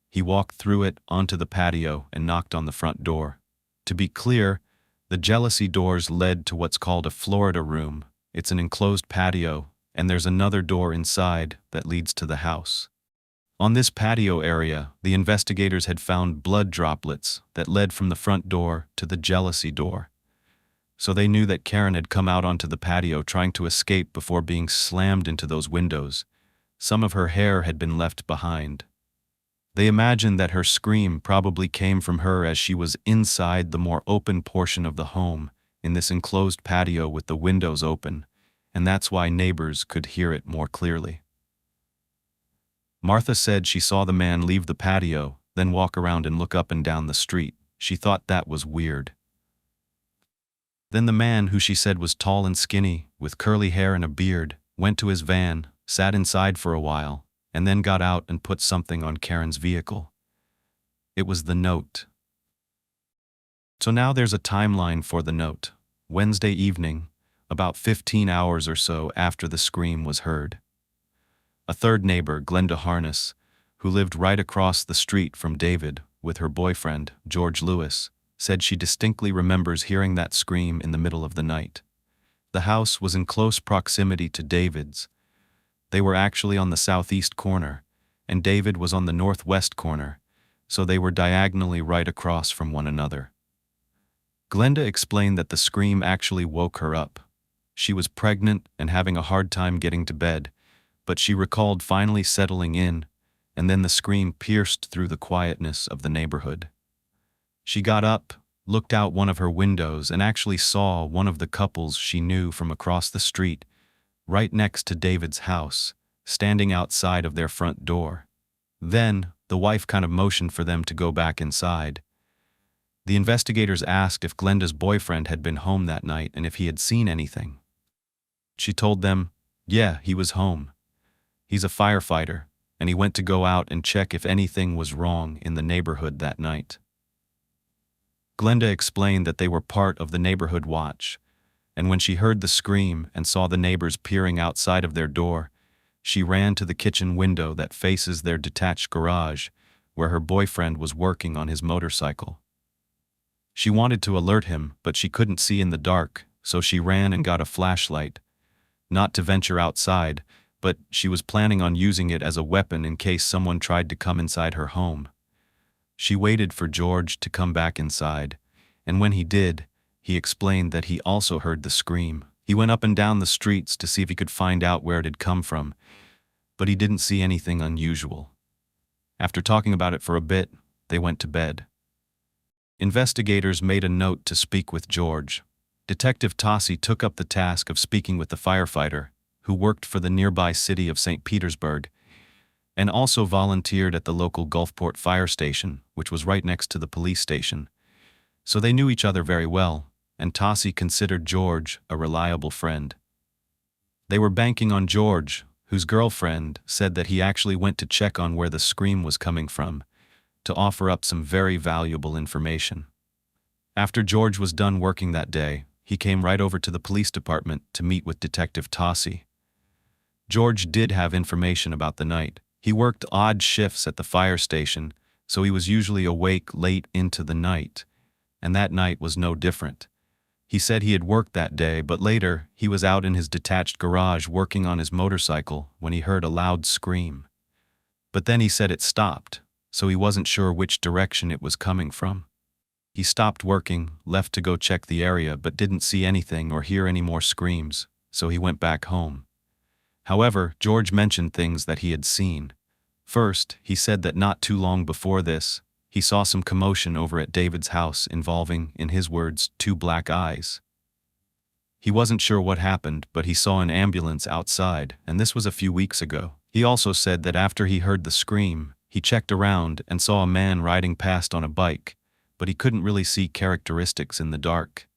He walked through it onto the patio and knocked on the front door. To be clear, the jealousy doors led to what's called a Florida room. It's an enclosed patio, and there's another door inside that leads to the house. On this patio area, the investigators had found blood droplets that led from the front door to the jealousy door. So they knew that Karen had come out onto the patio trying to escape before being slammed into those windows. Some of her hair had been left behind. They imagined that her scream probably came from her as she was inside the more open portion of the home, in this enclosed patio with the windows open, and that's why neighbors could hear it more clearly. Martha said she saw the man leave the patio, then walk around and look up and down the street. She thought that was weird. Then the man, who she said was tall and skinny, with curly hair and a beard, went to his van, sat inside for a while, and then got out and put something on Karen's vehicle. It was the note. So now there's a timeline for the note. Wednesday evening, about 15 hours or so after the scream was heard. A third neighbor, Glenda Harness, who lived right across the street from David with her boyfriend, George Lewis, said she distinctly remembers hearing that scream in the middle of the night. The house was in close proximity to David's. They were actually on the southeast corner, and David was on the northwest corner, so they were diagonally right across from one another. Glenda explained that the scream actually woke her up. She was pregnant and having a hard time getting to bed, but she recalled finally settling in, and then the scream pierced through the quietness of the neighborhood. She got up, looked out one of her windows, and actually saw one of the couples she knew from across the street, right next to David's house, standing outside of their front door. Then, the wife kind of motioned for them to go back inside. The investigators asked if Glenda's boyfriend had been home that night and if he had seen anything. She told them, yeah, he was home. He's a firefighter, and he went to go out and check if anything was wrong in the neighborhood that night. Glenda explained that they were part of the neighborhood watch, and when she heard the scream and saw the neighbors peering outside of their door, she ran to the kitchen window that faces their detached garage, where her boyfriend was working on his motorcycle. She wanted to alert him, but she couldn't see in the dark, so she ran and got a flashlight. Not to venture outside, but she was planning on using it as a weapon in case someone tried to come inside her home. She waited for George to come back inside, and when he did, he explained that he also heard the scream. He went up and down the streets to see if he could find out where it had come from, but he didn't see anything unusual. After talking about it for a bit, they went to bed. Investigators made a note to speak with George. Detective Tossi took up the task of speaking with the firefighter, who worked for the nearby city of St. Petersburg, and also volunteered at the local Gulfport fire station, which was right next to the police station. So they knew each other very well, and Tossi considered George a reliable friend. They were banking on George, whose girlfriend said that he actually went to check on where the scream was coming from, to offer up some very valuable information. After George was done working that day, he came right over to the police department to meet with Detective Tossi. George did have information about the night. He worked odd shifts at the fire station, so he was usually awake late into the night, and that night was no different. He said he had worked that day, but later he was out in his detached garage working on his motorcycle when he heard a loud scream. But then he said it stopped, so he wasn't sure which direction it was coming from. He stopped working, left to go check the area, but didn't see anything or hear any more screams, so he went back home. However, George mentioned things that he had seen. First, he said that not too long before this, he saw some commotion over at David's house involving, in his words, 2 black eyes. He wasn't sure what happened, but he saw an ambulance outside, and this was a few weeks ago. He also said that after he heard the scream, he checked around and saw a man riding past on a bike, but he couldn't really see characteristics in the dark.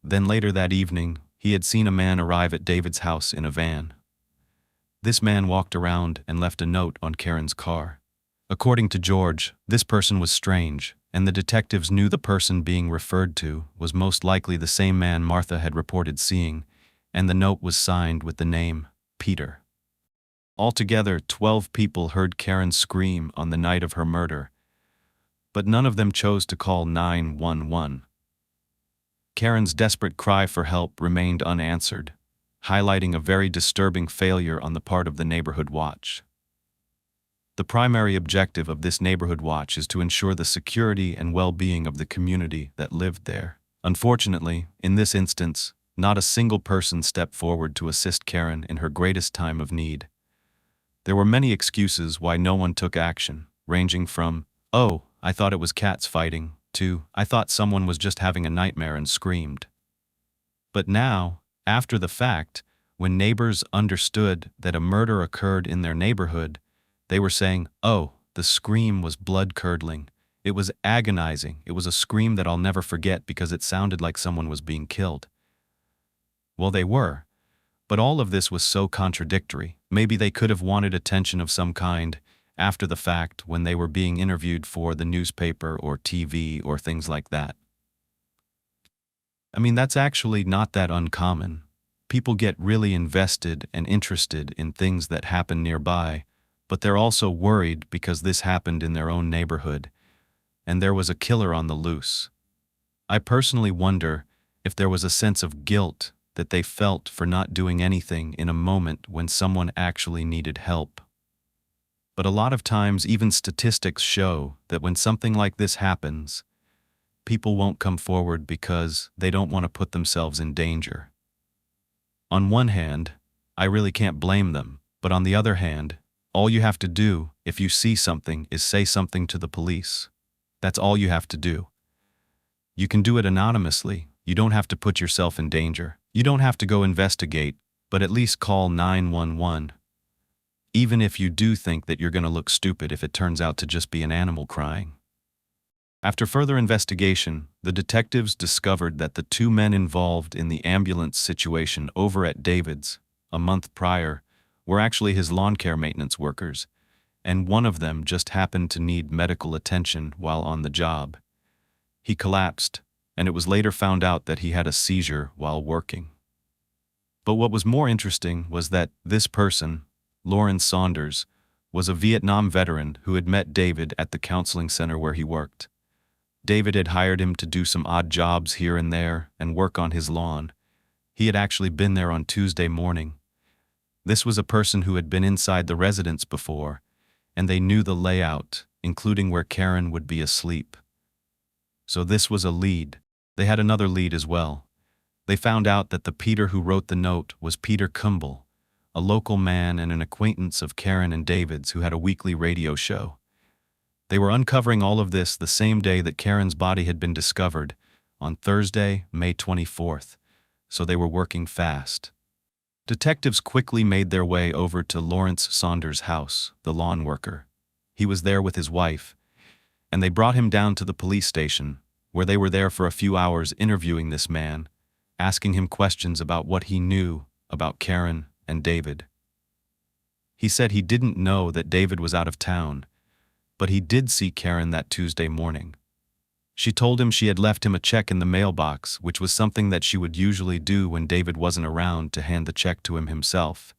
Then later that evening, he had seen a man arrive at David's house in a van. This man walked around and left a note on Karen's car. According to George, this person was strange, and the detectives knew the person being referred to was most likely the same man Martha had reported seeing, and the note was signed with the name Peter. Altogether, 12 people heard Karen scream on the night of her murder, but none of them chose to call 911. Karen's desperate cry for help remained unanswered, highlighting a very disturbing failure on the part of the neighborhood watch. The primary objective of this neighborhood watch is to ensure the security and well-being of the community that lived there. Unfortunately, in this instance, not a single person stepped forward to assist Karen in her greatest time of need. There were many excuses why no one took action, ranging from, "Oh, I thought it was cats fighting," to, "I thought someone was just having a nightmare and screamed." But now, after the fact, when neighbors understood that a murder occurred in their neighborhood, they were saying, "Oh, the scream was blood-curdling. It was agonizing. It was a scream that I'll never forget because it sounded like someone was being killed." Well, they were, but all of this was so contradictory. Maybe they could have wanted attention of some kind after the fact when they were being interviewed for the newspaper or TV or things like that. I mean, that's actually not that uncommon. People get really invested and interested in things that happen nearby, but they're also worried because this happened in their own neighborhood, and there was a killer on the loose. I personally wonder if there was a sense of guilt that they felt for not doing anything in a moment when someone actually needed help. But a lot of times, even statistics show that when something like this happens, people won't come forward because they don't want to put themselves in danger. On one hand, I really can't blame them, but on the other hand, all you have to do if you see something is say something to the police. That's all you have to do. You can do it anonymously. You don't have to put yourself in danger. You don't have to go investigate, but at least call 911. Even if you do think that you're going to look stupid if it turns out to just be an animal crying. After further investigation, the detectives discovered that the two men involved in the ambulance situation over at David's, a month prior, were actually his lawn care maintenance workers, and one of them just happened to need medical attention while on the job. He collapsed, and it was later found out that he had a seizure while working. But what was more interesting was that this person, Lawrence Saunders, was a Vietnam veteran who had met David at the counseling center where he worked. David had hired him to do some odd jobs here and there and work on his lawn. He had actually been there on Tuesday morning. This was a person who had been inside the residence before, and they knew the layout, including where Karen would be asleep. So this was a lead. They had another lead as well. They found out that the Peter who wrote the note was Peter Kimball, a local man and an acquaintance of Karen and David's who had a weekly radio show. They were uncovering all of this the same day that Karen's body had been discovered, on Thursday, May 24th, so they were working fast. Detectives quickly made their way over to Lawrence Saunders' house, the lawn worker. He was there with his wife, and they brought him down to the police station, where they were there for a few hours interviewing this man, asking him questions about what he knew about Karen and David. He said he didn't know that David was out of town, but he did see Karen that Tuesday morning. She told him she had left him a check in the mailbox, which was something that she would usually do when David wasn't around to hand the check to him himself.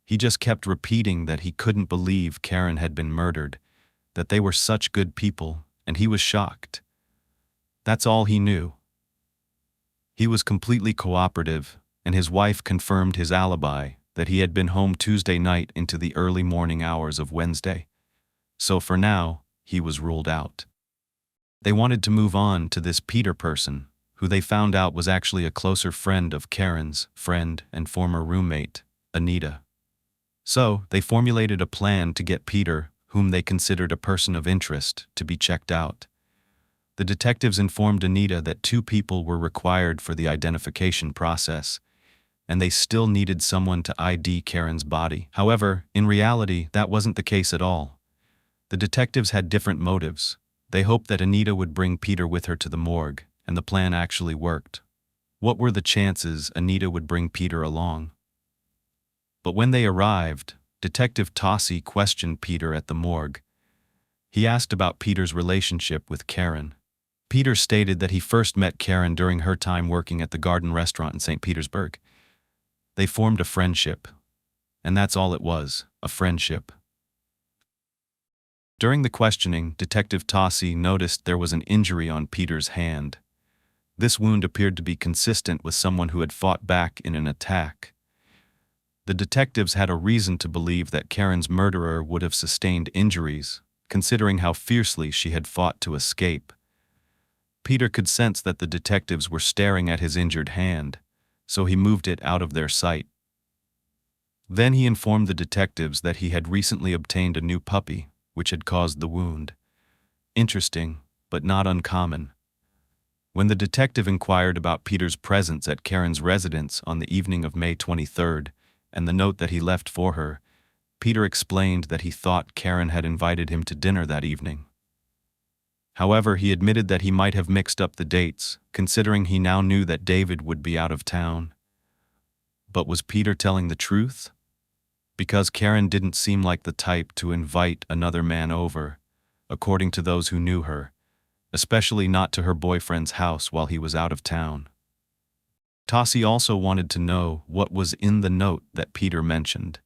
He just kept repeating that he couldn't believe Karen had been murdered, that they were such good people, and he was shocked. That's all he knew. He was completely cooperative, and his wife confirmed his alibi that he had been home Tuesday night into the early morning hours of Wednesday. So for now, he was ruled out. They wanted to move on to this Peter person, who they found out was actually a closer friend of Karen's friend and former roommate, Anita. So they formulated a plan to get Peter, whom they considered a person of interest, to be checked out. The detectives informed Anita that 2 people were required for the identification process, and they still needed someone to ID Karen's body. However, in reality, that wasn't the case at all. The detectives had different motives. They hoped that Anita would bring Peter with her to the morgue, and the plan actually worked. What were the chances Anita would bring Peter along? But when they arrived, Detective Tossi questioned Peter at the morgue. He asked about Peter's relationship with Karen. Peter stated that he first met Karen during her time working at the Garden restaurant in St. Petersburg. They formed a friendship, and that's all it was, a friendship. During the questioning, Detective Tossi noticed there was an injury on Peter's hand. This wound appeared to be consistent with someone who had fought back in an attack. The detectives had a reason to believe that Karen's murderer would have sustained injuries, considering how fiercely she had fought to escape. Peter could sense that the detectives were staring at his injured hand, so he moved it out of their sight. Then he informed the detectives that he had recently obtained a new puppy, which had caused the wound. Interesting, but not uncommon. When the detective inquired about Peter's presence at Karen's residence on the evening of May 23rd, and the note that he left for her, Peter explained that he thought Karen had invited him to dinner that evening. However, he admitted that he might have mixed up the dates, considering he now knew that David would be out of town. But was Peter telling the truth? Because Karen didn't seem like the type to invite another man over, according to those who knew her, especially not to her boyfriend's house while he was out of town. Tossi also wanted to know what was in the note that Peter mentioned.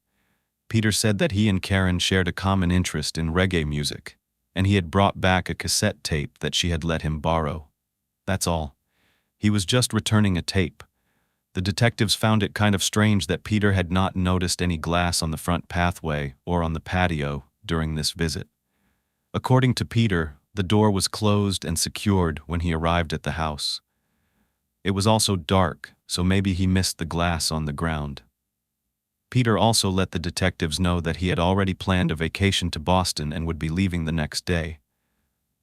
Peter said that he and Karen shared a common interest in reggae music, and he had brought back a cassette tape that she had let him borrow. That's all. He was just returning a tape. The detectives found it kind of strange that Peter had not noticed any glass on the front pathway or on the patio during this visit. According to Peter, the door was closed and secured when he arrived at the house. It was also dark, so maybe he missed the glass on the ground. Peter also let the detectives know that he had already planned a vacation to Boston and would be leaving the next day.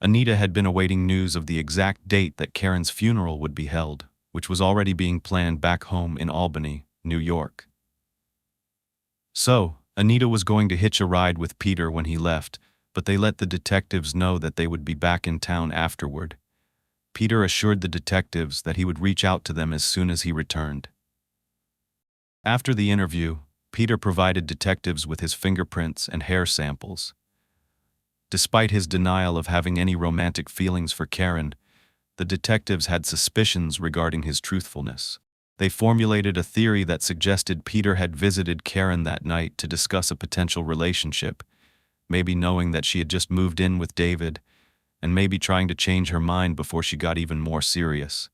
Anita had been awaiting news of the exact date that Karen's funeral would be held, which was already being planned back home in Albany, New York. So, Anita was going to hitch a ride with Peter when he left, but they let the detectives know that they would be back in town afterward. Peter assured the detectives that he would reach out to them as soon as he returned. After the interview, Peter provided detectives with his fingerprints and hair samples. Despite his denial of having any romantic feelings for Karen, the detectives had suspicions regarding his truthfulness. They formulated a theory that suggested Peter had visited Karen that night to discuss a potential relationship, maybe knowing that she had just moved in with David, and maybe trying to change her mind before she got even more serious.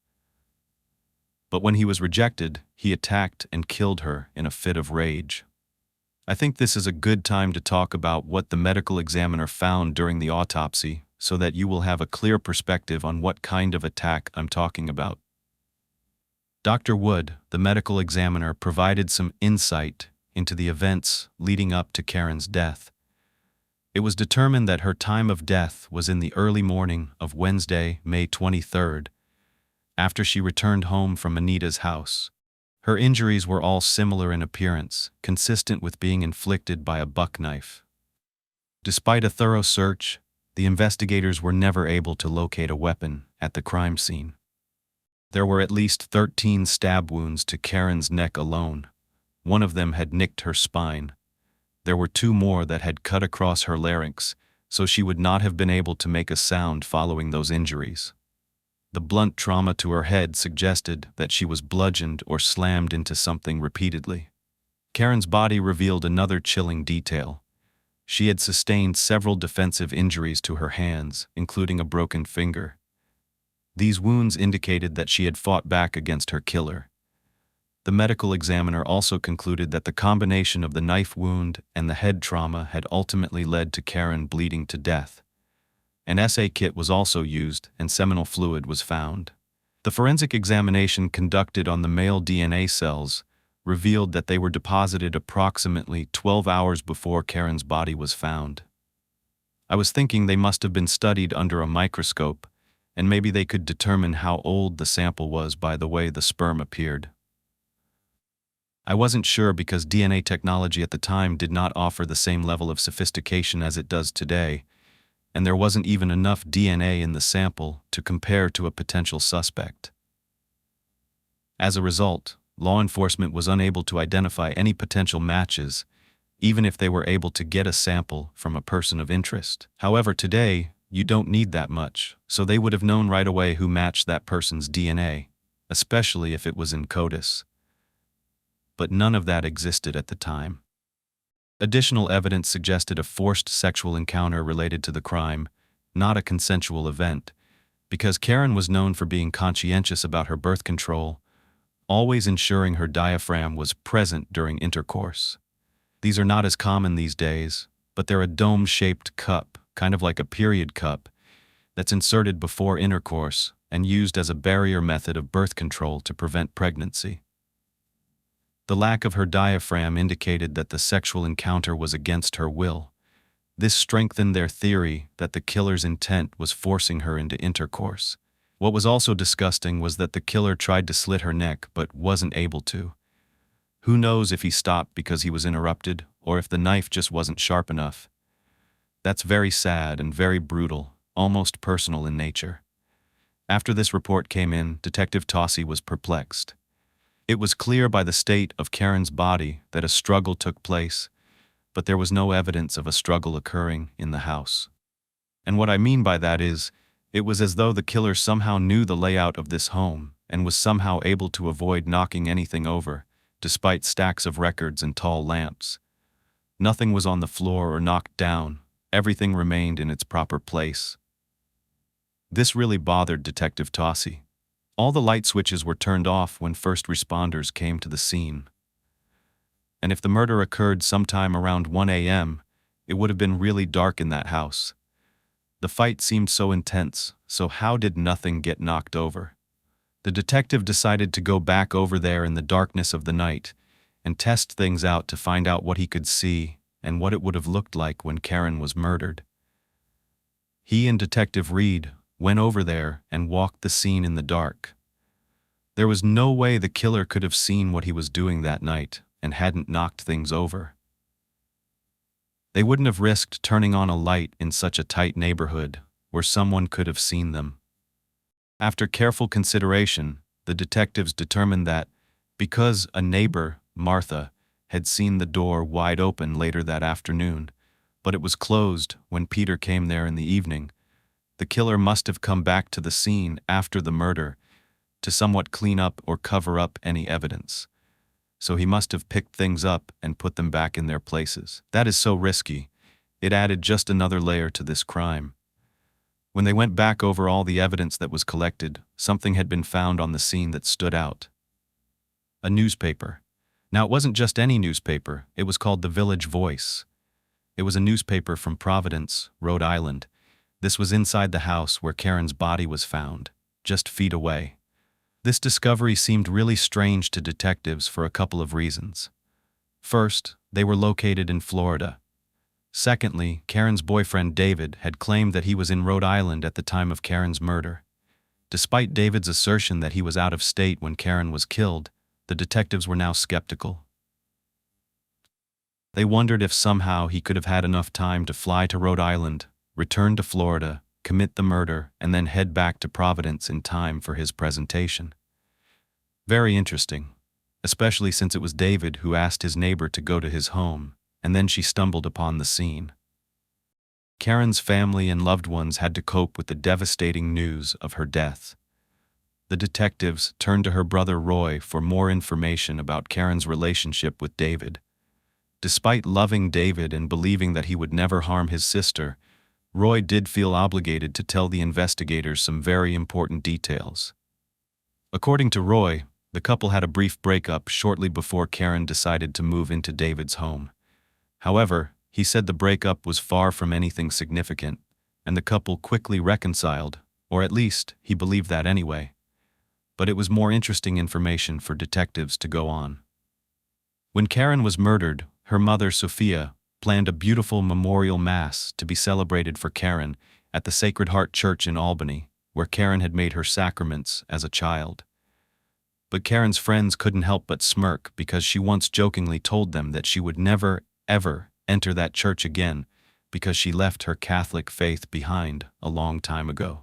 But when he was rejected, he attacked and killed her in a fit of rage. I think this is a good time to talk about what the medical examiner found during the autopsy, so that you will have a clear perspective on what kind of attack I'm talking about. Dr. Wood, the medical examiner, provided some insight into the events leading up to Karen's death. It was determined that her time of death was in the early morning of Wednesday, May 23rd, after she returned home from Anita's house. Her injuries were all similar in appearance, consistent with being inflicted by a buck knife. Despite a thorough search, the investigators were never able to locate a weapon at the crime scene. There were at least 13 stab wounds to Karen's neck alone. One of them had nicked her spine. There were 2 more that had cut across her larynx, so she would not have been able to make a sound following those injuries. The blunt trauma to her head suggested that she was bludgeoned or slammed into something repeatedly. Karen's body revealed another chilling detail. She had sustained several defensive injuries to her hands, including a broken finger. These wounds indicated that she had fought back against her killer. The medical examiner also concluded that the combination of the knife wound and the head trauma had ultimately led to Karen bleeding to death. An assay kit was also used, and seminal fluid was found. The forensic examination conducted on the male DNA cells revealed that they were deposited approximately 12 hours before Karen's body was found. I was thinking they must have been studied under a microscope, and maybe they could determine how old the sample was by the way the sperm appeared. I wasn't sure because DNA technology at the time did not offer the same level of sophistication as it does today, and there wasn't even enough DNA in the sample to compare to a potential suspect. As a result, law enforcement was unable to identify any potential matches, even if they were able to get a sample from a person of interest. However, today, you don't need that much, so they would have known right away who matched that person's DNA, especially if it was in CODIS. But none of that existed at the time. Additional evidence suggested a forced sexual encounter related to the crime, not a consensual event, because Karen was known for being conscientious about her birth control, always ensuring her diaphragm was present during intercourse. These are not as common these days, but they're a dome-shaped cup, kind of like a period cup, that's inserted before intercourse and used as a barrier method of birth control to prevent pregnancy. The lack of her diaphragm indicated that the sexual encounter was against her will. This strengthened their theory that the killer's intent was forcing her into intercourse. What was also disgusting was that the killer tried to slit her neck but wasn't able to. Who knows if he stopped because he was interrupted or if the knife just wasn't sharp enough. That's very sad and very brutal, almost personal in nature. After this report came in, Detective Tossi was perplexed. It was clear by the state of Karen's body that a struggle took place, but there was no evidence of a struggle occurring in the house. And what I mean by that is, it was as though the killer somehow knew the layout of this home and was somehow able to avoid knocking anything over, despite stacks of records and tall lamps. Nothing was on the floor or knocked down. Everything remained in its proper place. This really bothered Detective Tossi. All the light switches were turned off when first responders came to the scene. And if the murder occurred sometime around 1 a.m., it would have been really dark in that house. The fight seemed so intense, so how did nothing get knocked over? The detective decided to go back over there in the darkness of the night and test things out to find out what he could see and what it would have looked like when Karen was murdered. He and Detective Reed went over there and walked the scene in the dark. There was no way the killer could have seen what he was doing that night and hadn't knocked things over. They wouldn't have risked turning on a light in such a tight neighborhood where someone could have seen them. After careful consideration, the detectives determined that, because a neighbor, Martha, had seen the door wide open later that afternoon, but it was closed when Peter came there in the evening, the killer must have come back to the scene after the murder to somewhat clean up or cover up any evidence. So he must have picked things up and put them back in their places. That is so risky. It added just another layer to this crime. When they went back over all the evidence that was collected, something had been found on the scene that stood out. A newspaper. Now, it wasn't just any newspaper. It was called the Village Voice. It was a newspaper from Providence, Rhode Island. This was inside the house where Karen's body was found, just feet away. This discovery seemed really strange to detectives for a couple of reasons. First, they were located in Florida. Secondly, Karen's boyfriend David had claimed that he was in Rhode Island at the time of Karen's murder. Despite David's assertion that he was out of state when Karen was killed, the detectives were now skeptical. They wondered if somehow he could have had enough time to fly to Rhode Island, return to Florida, commit the murder, and then head back to Providence in time for his presentation. Very interesting, especially since it was David who asked his neighbor to go to his home, and then she stumbled upon the scene. Karen's family and loved ones had to cope with the devastating news of her death. The detectives turned to her brother Roy for more information about Karen's relationship with David. Despite loving David and believing that he would never harm his sister, Roy did feel obligated to tell the investigators some very important details. According to Roy, the couple had a brief breakup shortly before Karen decided to move into David's home. However, he said the breakup was far from anything significant, and the couple quickly reconciled, or at least he believed that anyway. But it was more interesting information for detectives to go on. When Karen was murdered, her mother, Sophia, planned a beautiful memorial mass to be celebrated for Karen at the Sacred Heart Church in Albany, where Karen had made her sacraments as a child. But Karen's friends couldn't help but smirk because she once jokingly told them that she would never, ever enter that church again because she left her Catholic faith behind a long time ago.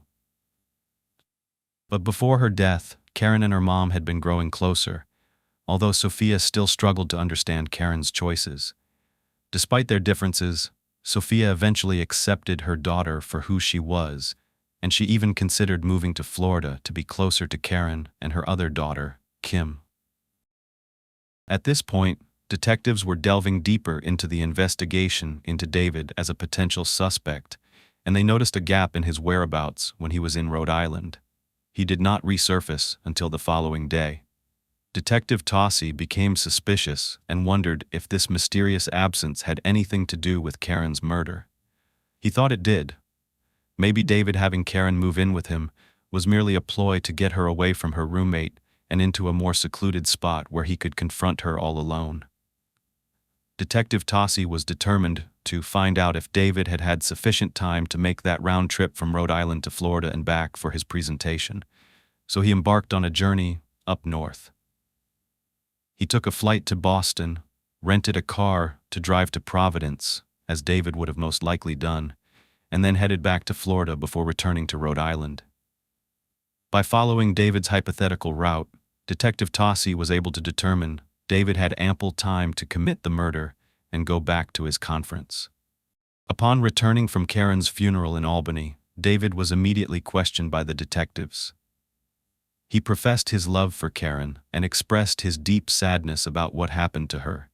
But before her death, Karen and her mom had been growing closer, although Sophia still struggled to understand Karen's choices. Despite their differences, Sophia eventually accepted her daughter for who she was, and she even considered moving to Florida to be closer to Karen and her other daughter, Kim. At this point, detectives were delving deeper into the investigation into David as a potential suspect, and they noticed a gap in his whereabouts when he was in Rhode Island. He did not resurface until the following day. Detective Tossi became suspicious and wondered if this mysterious absence had anything to do with Karen's murder. He thought it did. Maybe David having Karen move in with him was merely a ploy to get her away from her roommate and into a more secluded spot where he could confront her all alone. Detective Tossi was determined to find out if David had had sufficient time to make that round trip from Rhode Island to Florida and back for his presentation, so he embarked on a journey up north. He took a flight to Boston, rented a car to drive to Providence, as David would have most likely done, and then headed back to Florida before returning to Rhode Island. By following David's hypothetical route, Detective Tossi was able to determine David had ample time to commit the murder and go back to his conference. Upon returning from Karen's funeral in Albany, David was immediately questioned by the detectives. He professed his love for Karen and expressed his deep sadness about what happened to her.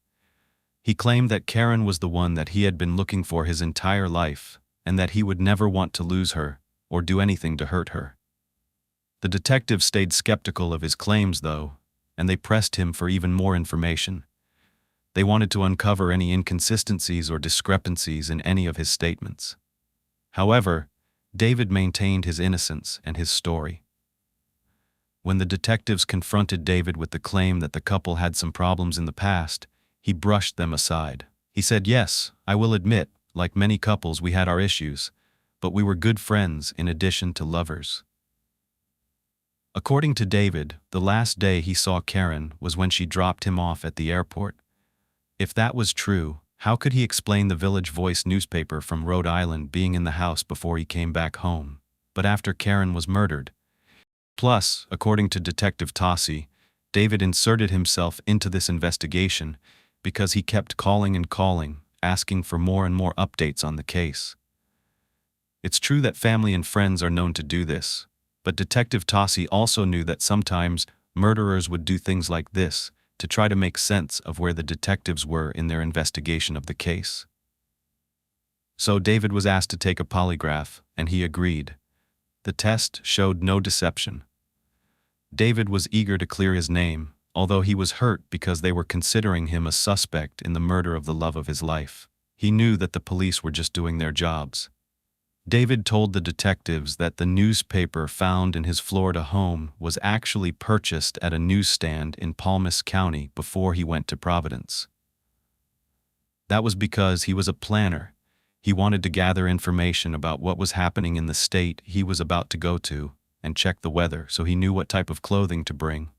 He claimed that Karen was the one that he had been looking for his entire life, and that he would never want to lose her or do anything to hurt her. The detectives stayed skeptical of his claims, though, and they pressed him for even more information. They wanted to uncover any inconsistencies or discrepancies in any of his statements. However, David maintained his innocence and his story. When the detectives confronted David with the claim that the couple had some problems in the past, he brushed them aside. He said, "Yes, I will admit, like many couples, we had our issues, but we were good friends in addition to lovers." According to David, the last day he saw Karen was when she dropped him off at the airport. If that was true, how could he explain the Village Voice newspaper from Rhode Island being in the house before he came back home, but after Karen was murdered? Plus, according to Detective Tossi, David inserted himself into this investigation because he kept calling and calling, asking for more and more updates on the case. It's true that family and friends are known to do this, but Detective Tossi also knew that sometimes murderers would do things like this to try to make sense of where the detectives were in their investigation of the case. So David was asked to take a polygraph, and he agreed. The test showed no deception. David was eager to clear his name, although he was hurt because they were considering him a suspect in the murder of the love of his life. He knew that the police were just doing their jobs. David told the detectives that the newspaper found in his Florida home was actually purchased at a newsstand in Palmas County before he went to Providence. That was because he was a planner. He wanted to gather information about what was happening in the state he was about to go to and check the weather so he knew what type of clothing to bring.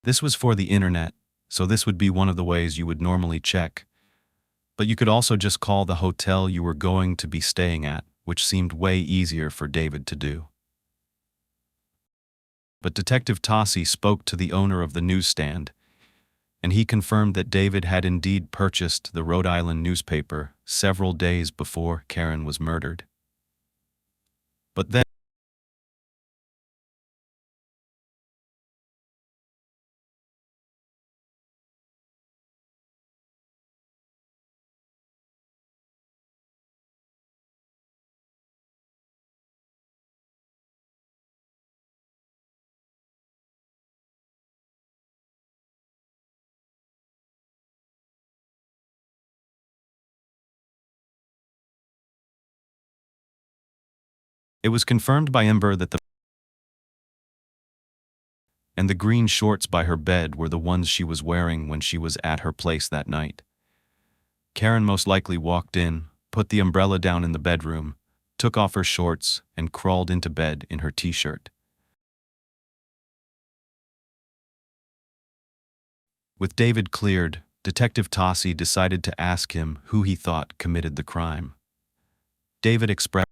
This was for the internet, so this would be one of the ways you would normally check. But you could also just call the hotel you were going to be staying at, which seemed way easier for David to do. But Detective Tossi spoke to the owner of the newsstand, and he confirmed that David had indeed purchased the Rhode Island newspaper several days before Karen was murdered. But then, it was confirmed by Ember that the green shorts by her bed were the ones she was wearing when she was at her place that night. Karen most likely walked in, put the umbrella down in the bedroom, took off her shorts, and crawled into bed in her t-shirt. With David cleared, Detective Tossi decided to ask him who he thought committed the crime. David expressed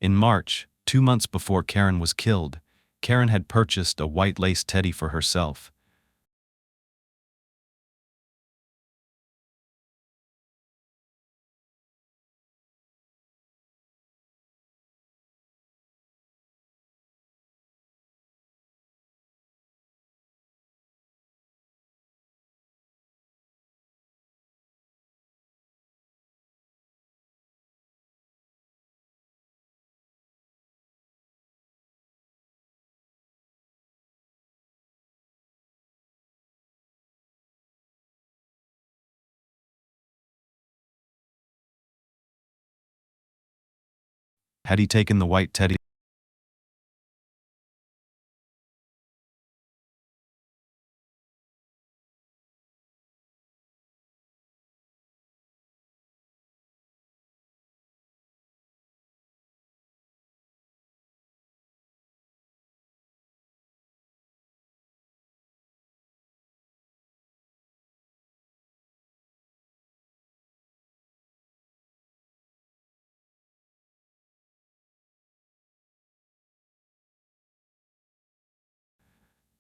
in March, 2 months before Karen was killed, Karen had purchased a white lace teddy for herself. Had he taken the white teddy?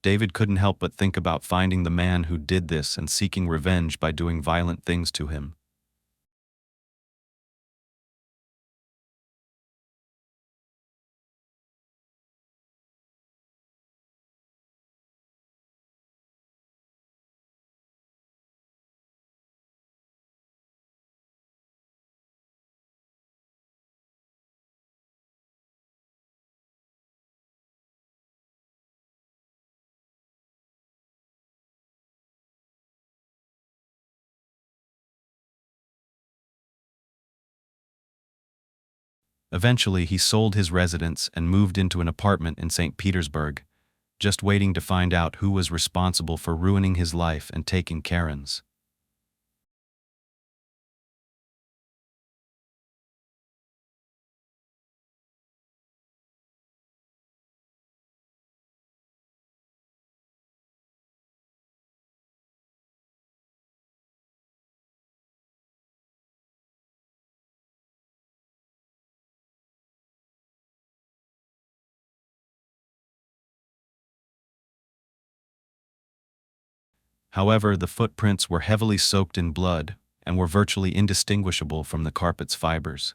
David couldn't help but think about finding the man who did this and seeking revenge by doing violent things to him. Eventually, he sold his residence and moved into an apartment in St. Petersburg, just waiting to find out who was responsible for ruining his life and taking Karen's. However, the footprints were heavily soaked in blood and were virtually indistinguishable from the carpet's fibers.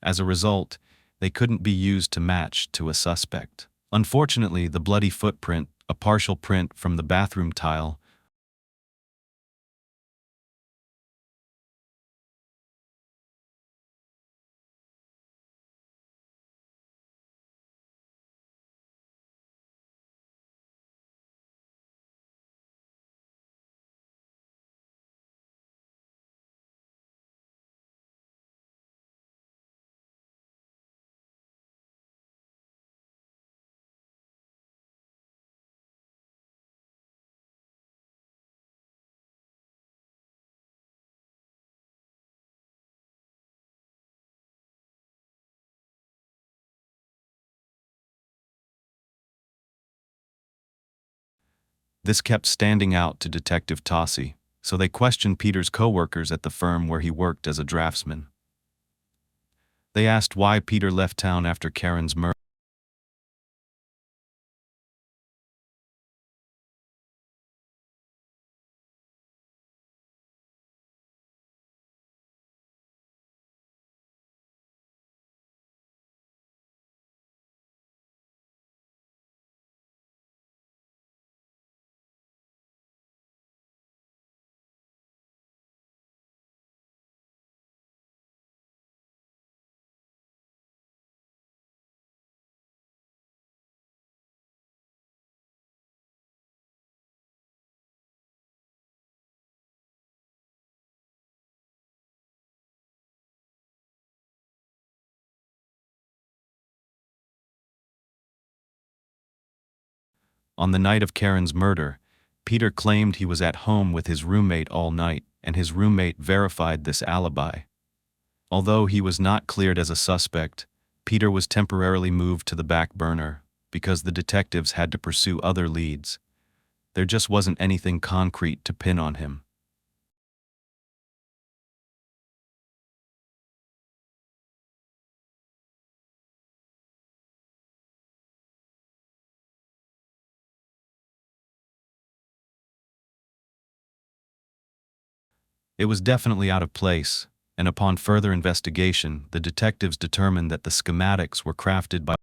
As a result, they couldn't be used to match to a suspect. Unfortunately, the bloody footprint, a partial print from the bathroom tile, this kept standing out to Detective Tossi, so they questioned Peter's co-workers at the firm where he worked as a draftsman. They asked why Peter left town after Karen's murder. On the night of Karen's murder, Peter claimed he was at home with his roommate all night, and his roommate verified this alibi. Although he was not cleared as a suspect, Peter was temporarily moved to the back burner because the detectives had to pursue other leads. There just wasn't anything concrete to pin on him. It was definitely out of place, and upon further investigation, the detectives determined that the schematics were crafted by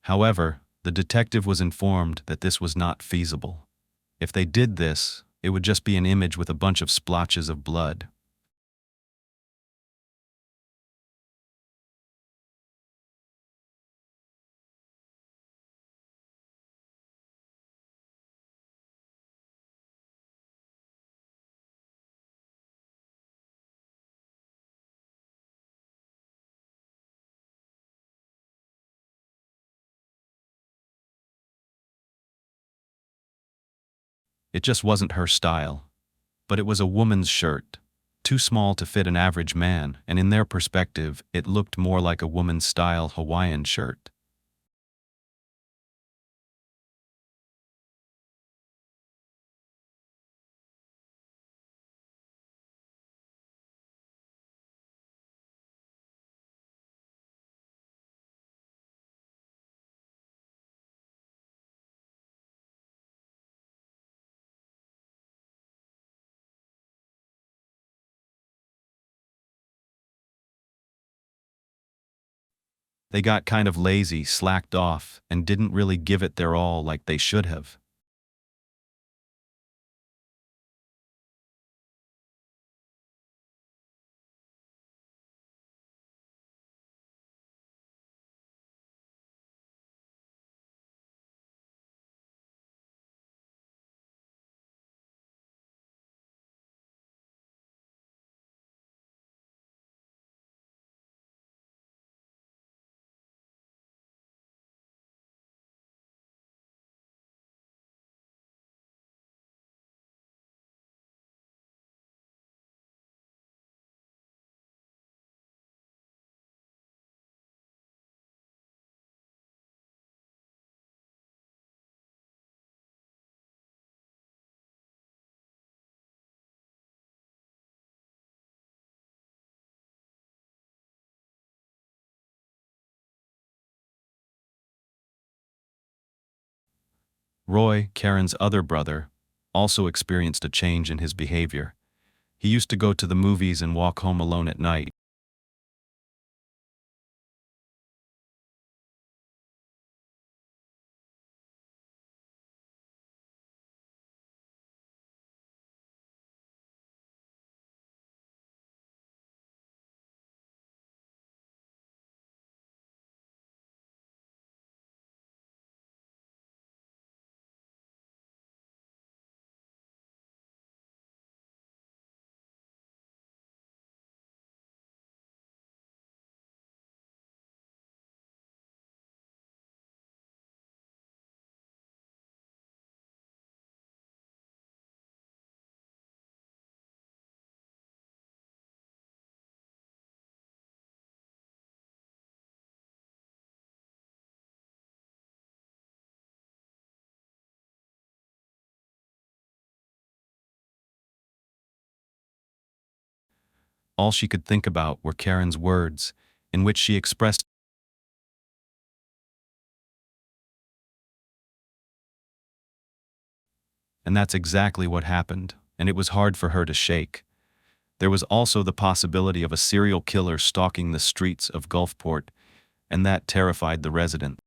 However, the detective was informed that this was not feasible. If they did this, it would just be an image with a bunch of splotches of blood. It just wasn't her style. But it was a woman's shirt, too small to fit an average man, and in their perspective, it looked more like a woman's style Hawaiian shirt. They got kind of lazy, slacked off, and didn't really give it their all like they should have. Roy, Karen's other brother, also experienced a change in his behavior. He used to go to the movies and walk home alone at night. All she could think about were Karen's words, in which she expressed, and that's exactly what happened, and it was hard for her to shake. There was also the possibility of a serial killer stalking the streets of Gulfport, and that terrified the resident.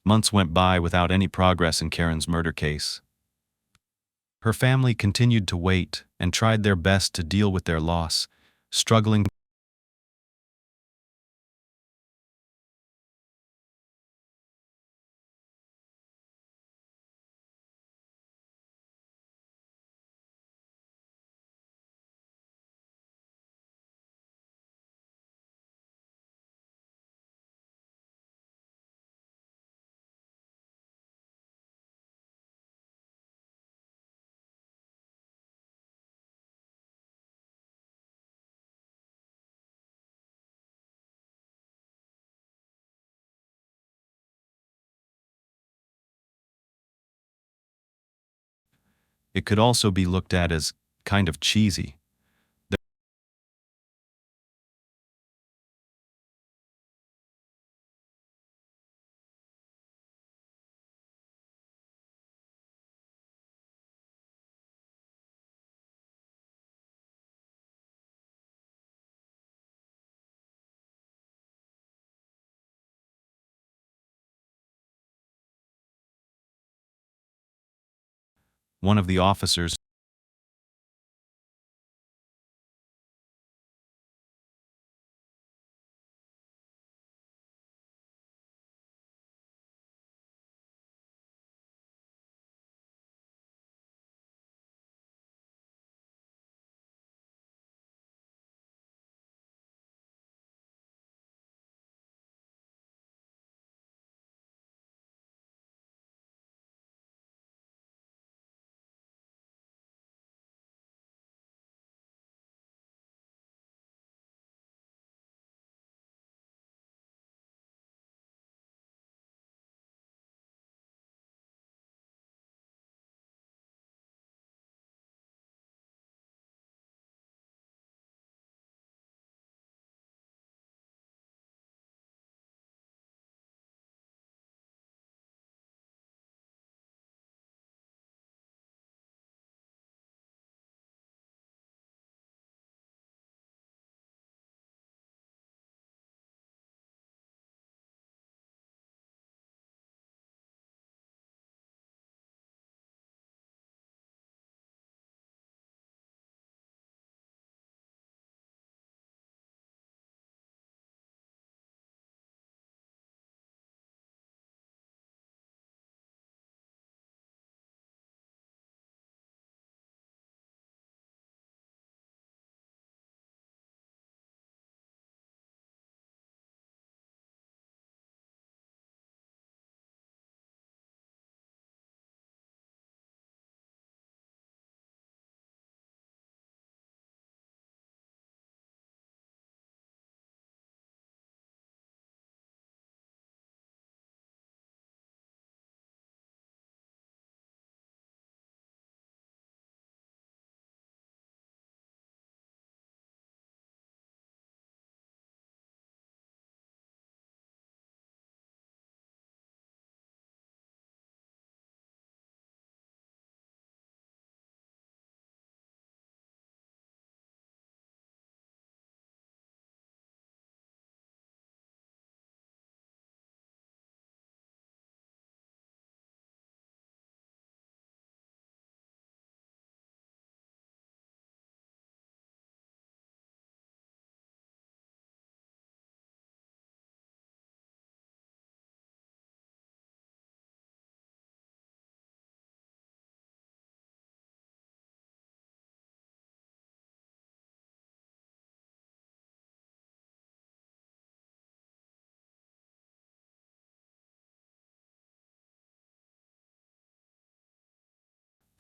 Months went by without any progress in Karen's murder case. Her family continued to wait and tried their best to deal with their loss, struggling. It could also be looked at as kind of cheesy. One of the officers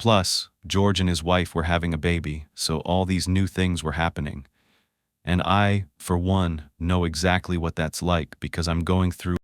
plus George and his wife were having a baby, so all these new things were happening. And I, for one, know exactly what that's like because I'm going through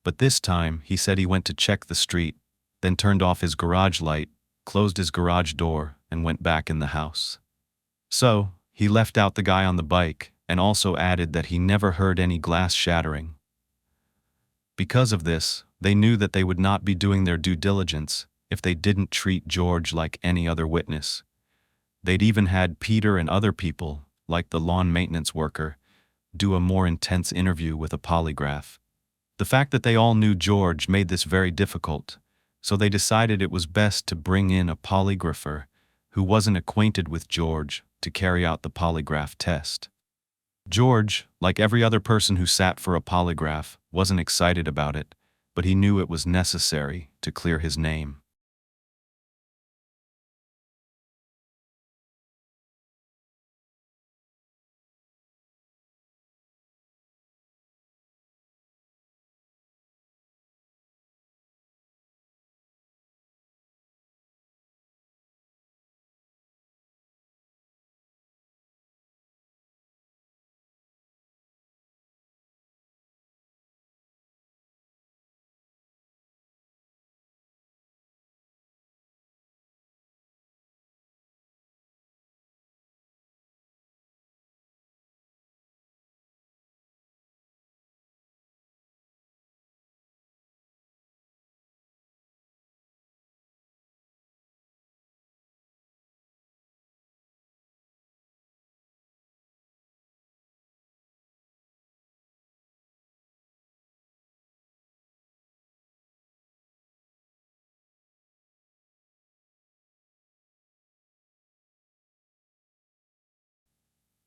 But this time, he said he went to check the street, then turned off his garage light, closed his garage door, and went back in the house. So, he left out the guy on the bike, and also added that he never heard any glass shattering. Because of this, they knew that they would not be doing their due diligence if they didn't treat George like any other witness. They'd even had Peter and other people, like the lawn maintenance worker, do a more intense interview with a polygraph. The fact that they all knew George made this very difficult, so they decided it was best to bring in a polygrapher who wasn't acquainted with George to carry out the polygraph test. George, like every other person who sat for a polygraph, wasn't excited about it, but he knew it was necessary to clear his name.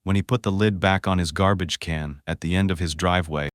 When he put the lid back on his garbage can at the end of his driveway,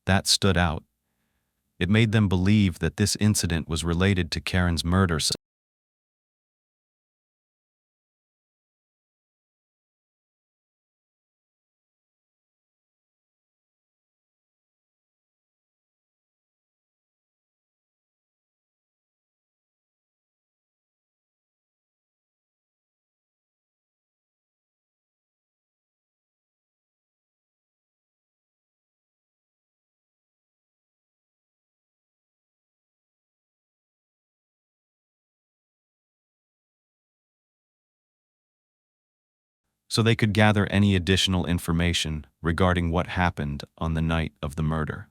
That stood out. It made them believe that this incident was related to Karen's murder. So they could gather any additional information regarding what happened on the night of the murder.